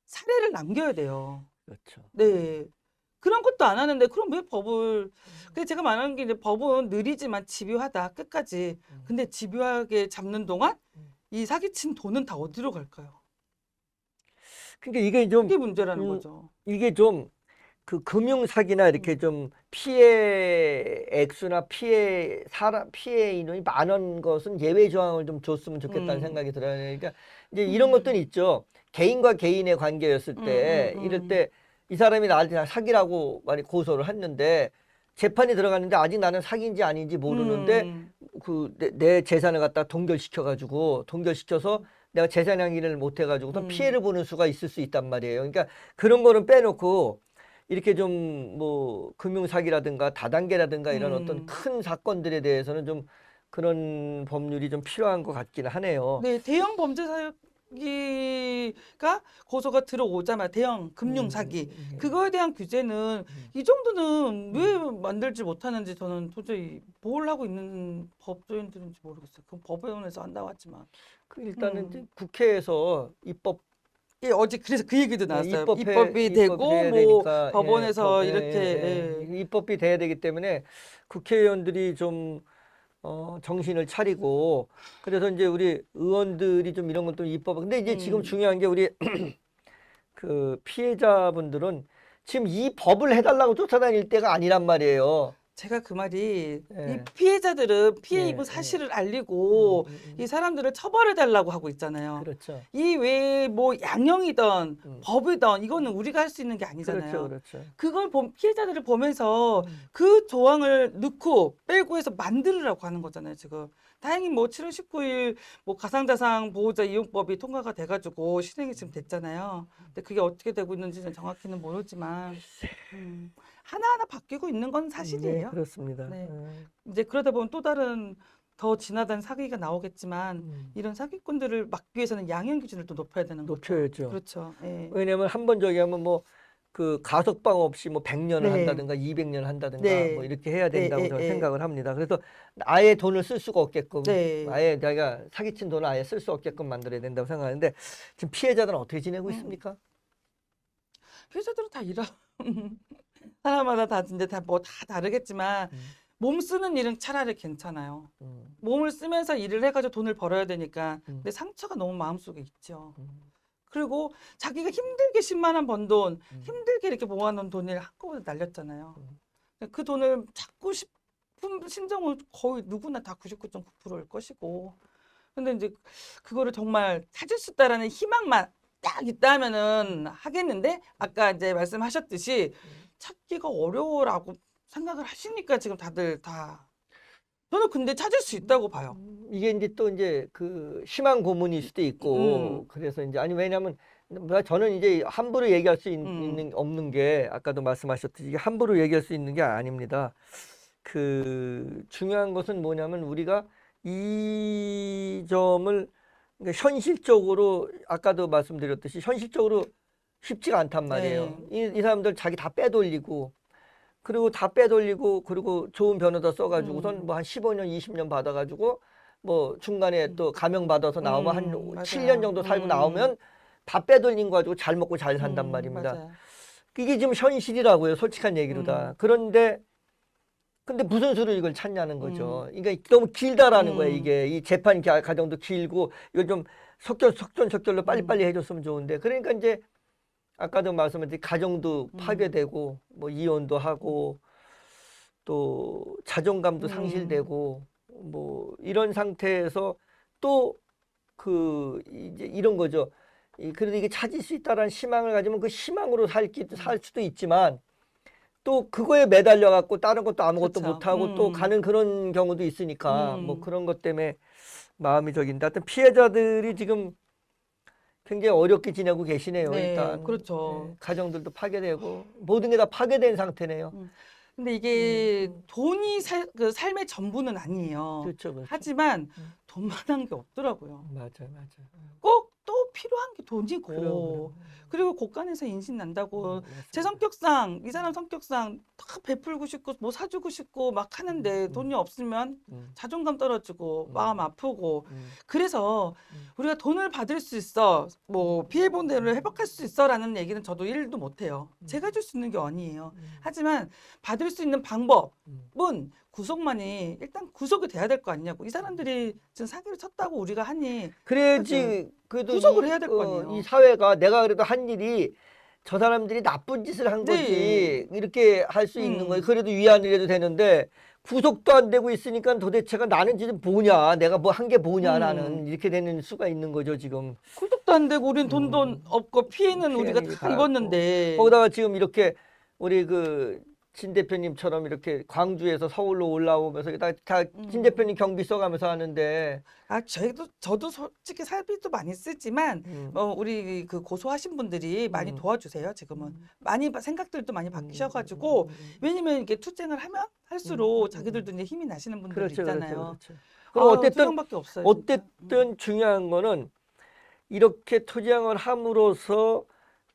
Speaker 2: 사례를 남겨야 돼요.
Speaker 1: 그렇죠.
Speaker 2: 네. 그런 것도 안 하는데 그럼 왜 법을 근데 제가 말하는 게 이제 법은 느리지만 집요하다 끝까지. 근데 집요하게 잡는 동안 이 사기친 돈은 다 어디로 갈까요?
Speaker 1: 그러니까 이게 좀
Speaker 2: 그게 문제라는 거죠.
Speaker 1: 이게 좀 그 금융 사기나 이렇게 좀 피해 액수나 피해 인원이 많은 것은 예외 조항을 좀 줬으면 좋겠다는 생각이 들어요. 그러니까 이제 이런 것들이 있죠. 개인과 개인의 관계였을 때 이럴 때 이 사람이 나한테 사기라고 많이 고소를 했는데 재판이 들어갔는데 아직 나는 사기인지 아닌지 모르는데 그 내 재산을 갖다 동결시켜서 내가 재산 향기를 못 해가지고서 피해를 보는 수가 있을 수 있단 말이에요. 그러니까 그런 거는 빼놓고 이렇게 좀 뭐 금융 사기라든가 다단계라든가 이런 어떤 큰 사건들에 대해서는 좀 그런 법률이 좀 필요한 것 같기는 하네요.
Speaker 2: 네, 대형 범죄 사기가 고소가 들어오자마자 대형 금융 사기 그거에 대한 규제는 이 정도는 왜 만들지 못하는지 저는 도저히 뭘 하고 있는 법조인들인지 모르겠어요. 그 법원에서 안 나왔지만
Speaker 1: 그 일단은 이제 국회에서 입법
Speaker 2: 예, 어제 그래서 그 얘기도 나왔어요. 입법이
Speaker 1: 입법이
Speaker 2: 되고
Speaker 1: 돼야
Speaker 2: 뭐
Speaker 1: 되니까,
Speaker 2: 법원에서 이렇게
Speaker 1: 입법이 돼야 되기 때문에 국회의원들이 좀 정신을 차리고 그래서 이제 우리 의원들이 좀 이런 것도 입법. 근데 이제 지금 중요한 게 우리 그 피해자분들은 지금 이 법을 해달라고 쫓아다닐 때가 아니란 말이에요.
Speaker 2: 제가 그 말이
Speaker 1: 예.
Speaker 2: 이 피해자들은 피해
Speaker 1: 예,
Speaker 2: 입은 사실을 알리고 이 사람들을 처벌해 달라고 하고 있잖아요.
Speaker 1: 그렇죠.
Speaker 2: 이 외에 뭐 양형이든 법이든 이거는 우리가 할 수 있는 게 아니잖아요.
Speaker 1: 그렇죠.
Speaker 2: 그걸 피해자들을 보면서 그 조항을 넣고 빼고 해서 만들으라고 하는 거잖아요, 지금. 다행히 뭐 7월 19일 뭐 가상자산 보호자 이용법이 통과가 돼가지고 실행이 지금 됐잖아요. 근데 그게 어떻게 되고 있는지는 정확히는 모르지만 하나하나 바뀌고 있는 건 사실이에요.
Speaker 1: 네, 그렇습니다.
Speaker 2: 네. 이제 그러다 보면 또 다른 더 진화된 사기가 나오겠지만 이런 사기꾼들을 막기 위해서는 양형 기준을 또 높여야 되는 거죠.
Speaker 1: 높여야죠.
Speaker 2: 그렇죠. 예.
Speaker 1: 왜냐하면 한 번 저기 하면 뭐 그 가석방 없이 뭐 100년을
Speaker 2: 네.
Speaker 1: 한다든가 200년을 한다든가
Speaker 2: 네.
Speaker 1: 뭐 이렇게 해야 된다고
Speaker 2: 네,
Speaker 1: 저는
Speaker 2: 네.
Speaker 1: 생각을 합니다. 그래서 아예 돈을 쓸 수가 없게끔
Speaker 2: 네.
Speaker 1: 아예 자기가 사기친 돈을 아예 쓸 수 없게끔 만들어야 된다고 생각하는데 지금 피해자들은 어떻게 지내고 있습니까?
Speaker 2: 피해자들은 다 이런 사람마다 다 이제 다 뭐 다 다르겠지만 몸 쓰는 일은 차라리 괜찮아요. 몸을 쓰면서 일을 해가지고 돈을 벌어야 되니까 근데 상처가 너무 마음속에 있죠. 그리고 자기가 힘들게 10만 원 번 돈, 힘들게 이렇게 모아놓은 돈을 한꺼번에 날렸잖아요. 그 돈을 찾고 싶은 심정은 거의 누구나 다 99.9%일 것이고. 근데 이제 그거를 정말 찾을 수 있다라는 희망만 딱 있다 하면은 하겠는데 아까 이제 말씀하셨듯이 찾기가 어려워라고 생각을 하시니까 지금 다들 다 저는 근데 찾을 수 있다고 봐요.
Speaker 1: 이게 이제 또 이제 그 심한 고문일 수도 있고 그래서 이제 아니 왜냐면 저는 이제 함부로 얘기할 수 있는 없는 게 아까도 말씀하셨듯이 이게 함부로 얘기할 수 있는 게 아닙니다. 그 중요한 것은 뭐냐면 우리가 이 점을 그러니까 현실적으로 아까도 말씀드렸듯이 현실적으로 쉽지가 않단 말이에요. 이 사람들 자기 다 빼돌리고 그리고 다 빼돌리고 그리고 좋은 변호사 써가지고선 뭐 한 15년, 20년 받아가지고 뭐 중간에 또 감형받아서 나오면 한
Speaker 2: 맞아요.
Speaker 1: 7년 정도 살고 나오면 다 빼돌린 거 가지고 잘 먹고 잘 산단 말입니다.
Speaker 2: 맞아요.
Speaker 1: 이게 지금 현실이라고요. 솔직한 얘기로 다. 그런데 근데 무슨 수로 이걸 찾냐는 거죠. 그러니까 너무 길다라는 거예요. 이게 이 재판 과정도 길고 이걸 좀 속전속결로 빨리빨리 해줬으면 좋은데 그러니까 이제 아까도 말씀드린 가정도 파괴되고 뭐 이혼도 하고 또 자존감도 상실되고 뭐 이런 상태에서 또 그 이제 이런 거죠. 그래도 이게 찾을 수 있다라는 희망을 가지면 그 희망으로 살 수도 있지만 또 그거에 매달려 갖고 다른 것도 아무것도
Speaker 2: 그렇죠.
Speaker 1: 못 하고 또 가는 그런 경우도 있으니까 뭐 그런 것 때문에 마음이 저긴데 하여튼 피해자들이 지금 굉장히 어렵게 지내고 계시네요.
Speaker 2: 네,
Speaker 1: 일단
Speaker 2: 그렇죠.
Speaker 1: 예, 가정들도 파괴되고 모든 게 다 파괴된 상태네요.
Speaker 2: 근데 이게 돈이 그 삶의 전부는 아니에요.
Speaker 1: 그렇죠, 그렇죠.
Speaker 2: 하지만 돈만한 게 없더라고요.
Speaker 1: 맞아요.
Speaker 2: 꼭 또 필요한 게 돈이고
Speaker 1: 그럼.
Speaker 2: 그리고 곳간에서 인신 난다고
Speaker 1: 맞습니다.
Speaker 2: 제 성격상 이 사람 성격상 다 베풀고 싶고 뭐 사주고 싶고 막 하는데 돈이 없으면 자존감 떨어지고 마음 아프고 그래서 우리가 돈을 받을 수 있어 뭐 피해 본 대로 회복할 수 있어라는 얘기는 저도 일도 못해요. 제가 줄 수 있는 게 아니에요. 하지만 받을 수 있는 방법은 구속만이 일단 구속이 돼야 될 거 아니냐고. 이 사람들이 지금 사기를 쳤다고 우리가 하니
Speaker 1: 그래야지 그래도
Speaker 2: 구속을 해야 될 거 아니에요.
Speaker 1: 이 사회가 내가 그래도 한 일이 저 사람들이 나쁜 짓을 한 거지 이렇게 할 수 있는 거예요. 그래도 위안이라도 되는데 구속도 안 되고 있으니까 도대체가 나는 지금 뭐냐 내가 뭐 한 게 뭐냐 나는 이렇게 되는 수가 있는 거죠 지금.
Speaker 2: 구속도 안 되고 우리는 돈도 없고 피해는 우리가 다 입었는데
Speaker 1: 거기다가 지금 이렇게 우리 그 진 대표님처럼 이렇게 광주에서 서울로 올라오면서 다 진 대표님 경비 써가면서 하는데
Speaker 2: 저도 솔직히 사비도 많이 쓰지만 우리 그 고소하신 분들이 많이 도와주세요. 지금은 많이 생각들도 많이 바뀌셔가지고 왜냐면 이렇게 투쟁을 하면 할수록 자기들도 이제 힘이 나시는 분들
Speaker 1: 그렇죠,
Speaker 2: 있잖아요.
Speaker 1: 그렇죠. 그럼 어쨌든
Speaker 2: 투쟁밖에 없어요.
Speaker 1: 어쨌든 중요한 거는 이렇게 투쟁을 함으로써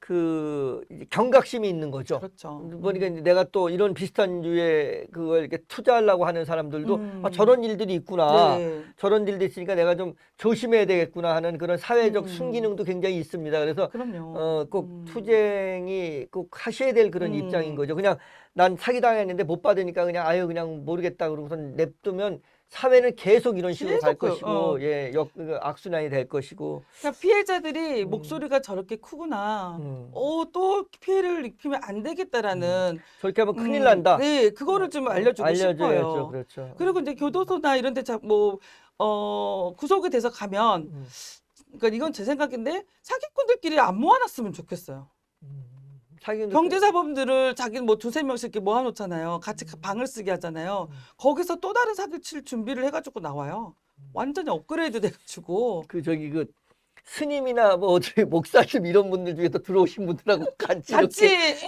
Speaker 1: 그 이제 경각심이 있는 거죠.
Speaker 2: 그렇죠.
Speaker 1: 그러니까 이제 내가 또 이런 비슷한 유의 그걸 이렇게 투자하려고 하는 사람들도 아, 저런 일들이 있구나.
Speaker 2: 네.
Speaker 1: 저런 일도 있으니까 내가 좀 조심해야 되겠구나 하는 그런 사회적 순기능도 굉장히 있습니다. 그래서
Speaker 2: 그럼요.
Speaker 1: 꼭 투쟁이 꼭 하셔야 될 그런 입장인 거죠. 그냥 난 사기당했는데 못 받으니까 그냥 아유 그냥 모르겠다 그러고서 냅두면 사회는 계속 이런 식으로 갈 것이고 그 악순환이 될 것이고
Speaker 2: 그러니까 피해자들이 목소리가 저렇게 크구나. 또 피해를 입히면 안 되겠다라는
Speaker 1: 저렇게 하면 큰일 난다.
Speaker 2: 네, 그거를 좀 알려주고 싶어요.
Speaker 1: 알려줘야죠. 그렇죠.
Speaker 2: 그리고 이제 교도소나 이런 데 뭐 구속이 돼서 가면 그러니까 이건 제 생각인데 사기꾼들끼리 안 모아놨으면 좋겠어요. 경제사범들을 자기는 뭐 두세 명씩 이렇게 모아놓잖아요. 같이 방을 쓰게 하잖아요. 거기서 또 다른 사기 칠 준비를 해가지고 나와요. 완전히 업그레이드 돼가지고.
Speaker 1: 그 저기 그 스님이나 뭐 어차피 목사님 이런 분들 중에서 들어오신 분들하고 같이 이렇게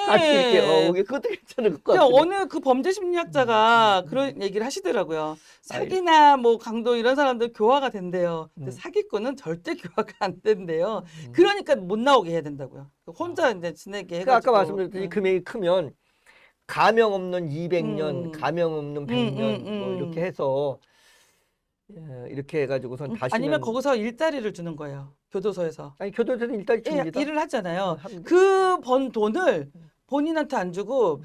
Speaker 1: 그것도 괜찮을 것 같아요.
Speaker 2: 어느 그 범죄 심리학자가 그런 얘기를 하시더라고요. 사기나 뭐 강도 이런 사람들 교화가 된대요. 근데 사기꾼은 절대 교화가 안 된대요. 그러니까 못 나오게 해야 된다고요. 혼자 이제 지내게 해가지고.
Speaker 1: 아까 말씀드렸듯이 금액이 크면 가명 없는 200년, 가명 없는 100년 뭐 이렇게 해서 이렇게 해가지고선 다시
Speaker 2: 아니면 거기서 일자리를 주는 거예요. 교도소에서.
Speaker 1: 아니 교도소는 일단 줍니다.
Speaker 2: 일을 하잖아요. 그 번 돈을 본인한테 안 주고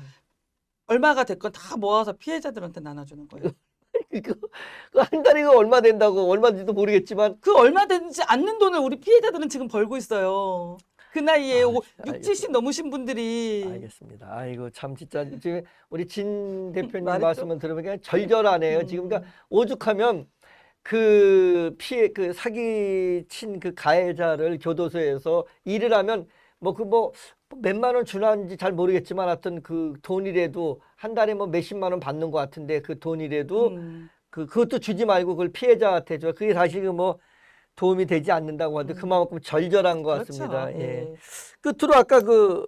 Speaker 2: 얼마가 됐건 다 모아서 피해자들한테 나눠주는 거예요.
Speaker 1: 한 달에 얼마 된다고 얼마인지도 모르겠지만
Speaker 2: 그 얼마 되지 않는 돈을 우리 피해자들은 지금 벌고 있어요. 그 나이에 6, 70 넘으신 분들이.
Speaker 1: 알겠습니다. 아이고 참 진짜 지금 우리 진 대표님 말씀을 들으면 절절하네요. 지금 그러니까 오죽하면 그 그 사기 친 그 가해자를 교도소에서 일을 하면 뭐 몇만 원 주는지 잘 모르겠지만 하여튼 그 돈이라도 한 달에 뭐 몇십만 원 받는 것 같은데 그 돈이라도 그것도 주지 말고 그걸 피해자한테 줘. 그게 사실 뭐 도움이 되지 않는다고 하는데 그만큼 절절한 것 같습니다.
Speaker 2: 그렇죠.
Speaker 1: 예. 끝으로 아까 그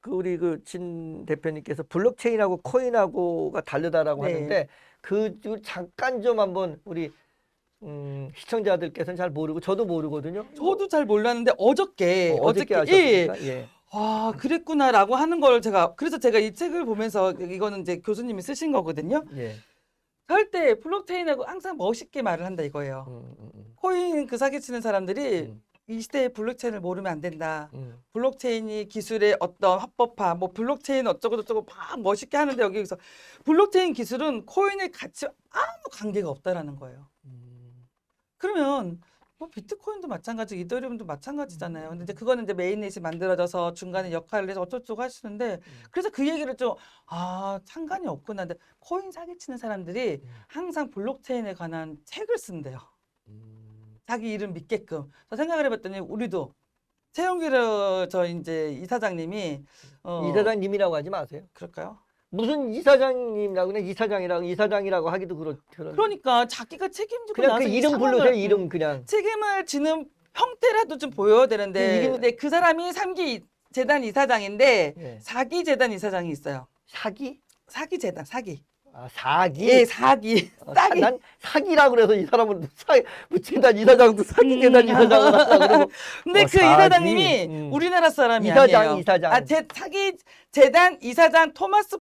Speaker 1: 우리 그 진 대표님께서 블록체인하고 코인하고가 다르다라고 하는데 그 잠깐 좀 한번 우리 시청자들께서는 잘 모르고 저도 모르거든요.
Speaker 2: 저도 잘 몰랐는데 어저께
Speaker 1: 아셨습니까? 예.
Speaker 2: 와 그랬구나라고 하는 걸 그래서 제가 이 책을 보면서 이거는 이제 교수님이 쓰신 거거든요.
Speaker 1: 예.
Speaker 2: 절대 블록체인하고 항상 멋있게 말을 한다 이거예요. 코인 그 사기치는 사람들이 이 시대의 블록체인을 모르면 안 된다. 블록체인이 기술의 어떤 합법화, 뭐 블록체인 어쩌고 저쩌고 막 멋있게 하는데 여기서 블록체인 기술은 코인의 가치와 아무 관계가 없다라는 거예요. 그러면 뭐 비트코인도 마찬가지, 이더리움도 마찬가지잖아요. 근데 이제 그거는 이제 메인넷이 만들어져서 중간에 역할을 해서 어쩌고저쩌고 하시는데 그래서 그 얘기를 좀 상관이 없구나. 근데 코인 사기치는 사람들이 항상 블록체인에 관한 책을 쓴대요. 자기 이름 믿게끔. 저 생각을 해봤더니 우리도 최영길 저 이제 이사장님이
Speaker 1: 이사장님이라고 하지 마세요.
Speaker 2: 그럴까요?
Speaker 1: 무슨 이사장님이라고 그냥 이사장이라고 하기도 그런.
Speaker 2: 그러니까 자기가 책임지고
Speaker 1: 그냥
Speaker 2: 나서
Speaker 1: 그
Speaker 2: 이
Speaker 1: 이름
Speaker 2: 상황을,
Speaker 1: 불러세요. 이름 그냥.
Speaker 2: 책임을 지는 형태라도 좀 보여야 되는데 근데 그 사람이 3기 재단 이사장인데
Speaker 1: 예.
Speaker 2: 4기 재단 이사장이 있어요.
Speaker 1: 사기?
Speaker 2: 사기 재단 사기.
Speaker 1: 아, 사기?
Speaker 2: 예, 사기. 사기.
Speaker 1: 난 사기라고 그래서 이 사람은 뭐 재단 이사장도 사기 재단 이사장을 하려고 그러고.
Speaker 2: 근데 그
Speaker 1: 사기.
Speaker 2: 이사장님이 우리나라 사람이
Speaker 1: 이사장,
Speaker 2: 아니에요.
Speaker 1: 이사장.
Speaker 2: 사기 재단 이사장 토마스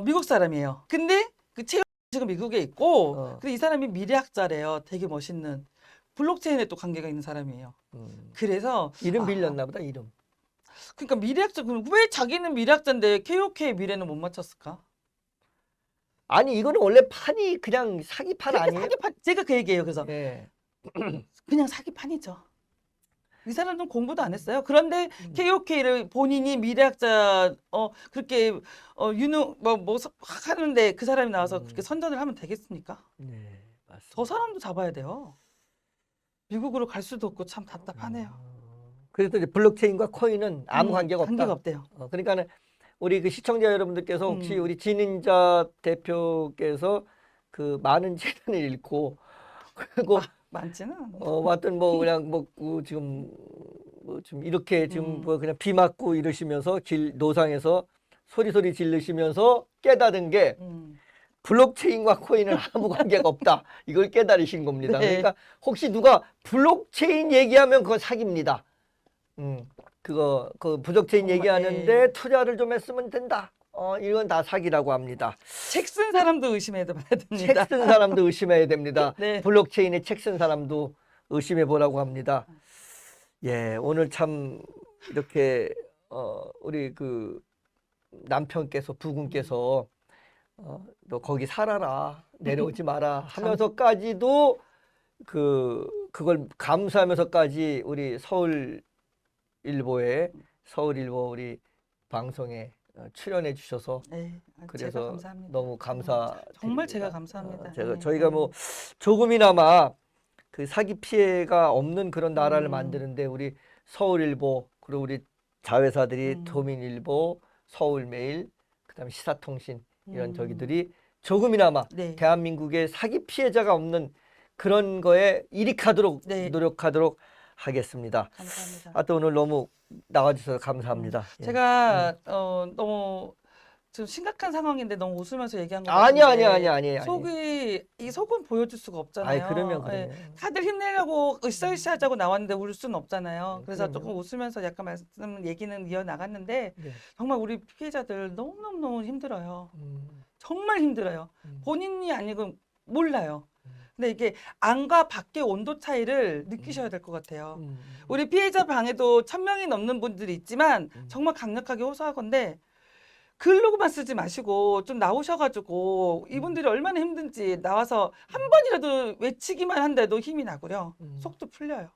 Speaker 2: 미국 사람이에요. 근데 그 최영 지금 미국에 있고 근데 이 사람이 미래학자래요. 되게 멋있는. 블록체인에 또 관계가 있는 사람이에요. 그래서
Speaker 1: 이름 빌렸나 보다, 이름.
Speaker 2: 그러니까 미래학자 그럼 왜 자기는 미래학자인데 KOK의 미래는 못 맞췄을까?
Speaker 1: 아니 이거는 원래 판이 그냥 사기판
Speaker 2: 그러니까
Speaker 1: 아니에요?
Speaker 2: 사기판 제가 그 얘기예요. 그래서
Speaker 1: 예.
Speaker 2: 그냥 사기판이죠. 이 사람은 공부도 안 했어요. 그런데 KOK를 본인이 미래학자 그렇게 유능 뭐 하는데 그 사람이 나와서 그렇게 선전을 하면 되겠습니까?
Speaker 1: 네, 맞습니다.
Speaker 2: 저 사람도 잡아야 돼요. 미국으로 갈 수도 없고 참 답답하네요.
Speaker 1: 그래서 이제 블록체인과 코인은 아무 관계가 없다.
Speaker 2: 관계가 없대요.
Speaker 1: 그러니까는 우리 그 시청자 여러분들께서 혹시 우리 진인자 대표께서 그 많은 재단을 잃고 그리고
Speaker 2: 많지는 않아요.
Speaker 1: 하여튼 뭐 그냥 뭐 지금 뭐 좀 이렇게 지금 뭐 그냥 비 맞고 이러시면서 노상에서 소리 지르시면서 깨달은 게 블록체인과 코인은 아무 관계가 없다. 이걸 깨달으신 겁니다.
Speaker 2: 네.
Speaker 1: 그러니까 혹시 누가 블록체인 얘기하면 그건 사기입니다. 그 부적체인 얘기하는데 투자를 좀 했으면 된다. 이건 다 사기라고 합니다.
Speaker 2: 책 쓴 사람도 의심해야 됩니다.
Speaker 1: 책 쓴 사람도 의심해야 됩니다.
Speaker 2: 네.
Speaker 1: 블록체인에 책 쓴 사람도 의심해 보라고 합니다. 예, 오늘 참 이렇게 우리 그 남편께서 부군께서 너 거기 살아라 내려오지 마라 하면서까지도 그걸 감수하면서까지 우리 서울일보 우리 방송에 출연해 주셔서
Speaker 2: 네, 제가
Speaker 1: 그래서
Speaker 2: 감사합니다.
Speaker 1: 너무 감사.
Speaker 2: 정말 제가 감사합니다. 네.
Speaker 1: 저희가 뭐 조금이나마 그 사기 피해가 없는 그런 나라를 만드는데 우리 서울일보 그리고 우리 자회사들이 도민일보, 서울메일, 그다음에 시사통신 이런 저기들이 조금이나마
Speaker 2: 네.
Speaker 1: 대한민국의 사기 피해자가 없는 그런 거에 이익하도록
Speaker 2: 네.
Speaker 1: 노력하도록 하겠습니다.
Speaker 2: 감사합니다.
Speaker 1: 하여튼 오늘 너무 나와주셔서 감사합니다. 예.
Speaker 2: 제가 너무 지금 심각한 상황인데 너무 웃으면서 얘기한 거
Speaker 1: 아니야.
Speaker 2: 이 속은 보여줄 수가 없잖아요.
Speaker 1: 아이, 그러면.
Speaker 2: 다들 힘내려고 으쌰으쌰하자고 나왔는데 울 수는 없잖아요. 그래서
Speaker 1: 그럼요.
Speaker 2: 조금 웃으면서 약간 얘기는 이어 나갔는데
Speaker 1: 네.
Speaker 2: 정말 우리 피해자들 너무 힘들어요. 정말 힘들어요. 본인이 아니고 몰라요. 근데 이게 안과 밖의 온도 차이를 느끼셔야 될 것 같아요. 우리 피해자 방에도 1000명이 넘는 분들이 있지만 정말 강력하게 호소하건데 글로만 쓰지 마시고 좀 나오셔가지고 이분들이 얼마나 힘든지 나와서 한 번이라도 외치기만 한데도 힘이 나고요. 속도 풀려요.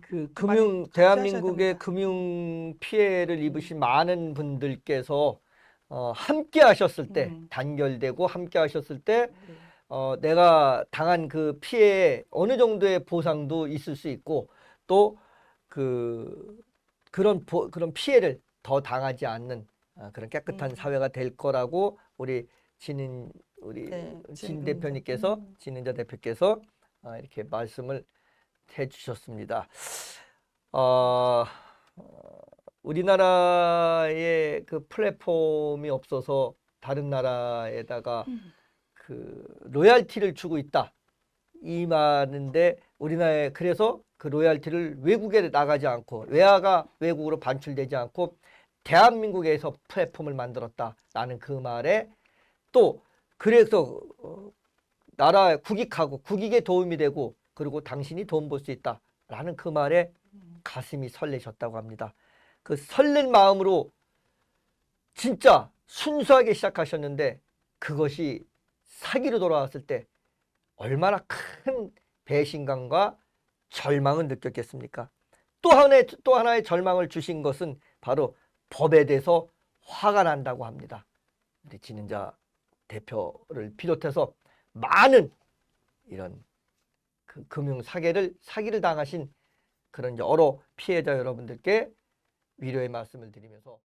Speaker 1: 그
Speaker 2: 많이
Speaker 1: 대한민국의
Speaker 2: 감시하셔야 됩니다.
Speaker 1: 금융 피해를 입으신 많은 분들께서 함께 하셨을 때 단결되고 함께 하셨을 때 내가 당한 그 피해에 어느 정도의 보상도 있을 수 있고 또 그런 피해를 더 당하지 않는 그런 깨끗한 사회가 될 거라고 우리 진 대표님께서 진은자 대표께서 이렇게 말씀을 해주셨습니다. 우리나라의 그 플랫폼이 없어서 다른 나라에다가 그 로얄티를 주고 있다 이 말인데 우리나라에 그래서 그 로얄티를 외국에 나가지 않고 외국으로 반출되지 않고 대한민국에서 플랫폼을 만들었다라는 그 말에 또 그래서 나라 국익에 도움이 되고 그리고 당신이 돈 벌 수 있다 라는 그 말에 가슴이 설레셨다고 합니다. 그 설렌 마음으로 진짜 순수하게 시작하셨는데 그것이 사기로 돌아왔을 때 얼마나 큰 배신감과 절망을 느꼈겠습니까? 또 하나의 절망을 주신 것은 바로 법에 대해서 화가 난다고 합니다. 우리 진은자 대표를 비롯해서 많은 이런 그 금융 사기를 당하신 그런 여러 피해자 여러분들께 위로의 말씀을 드리면서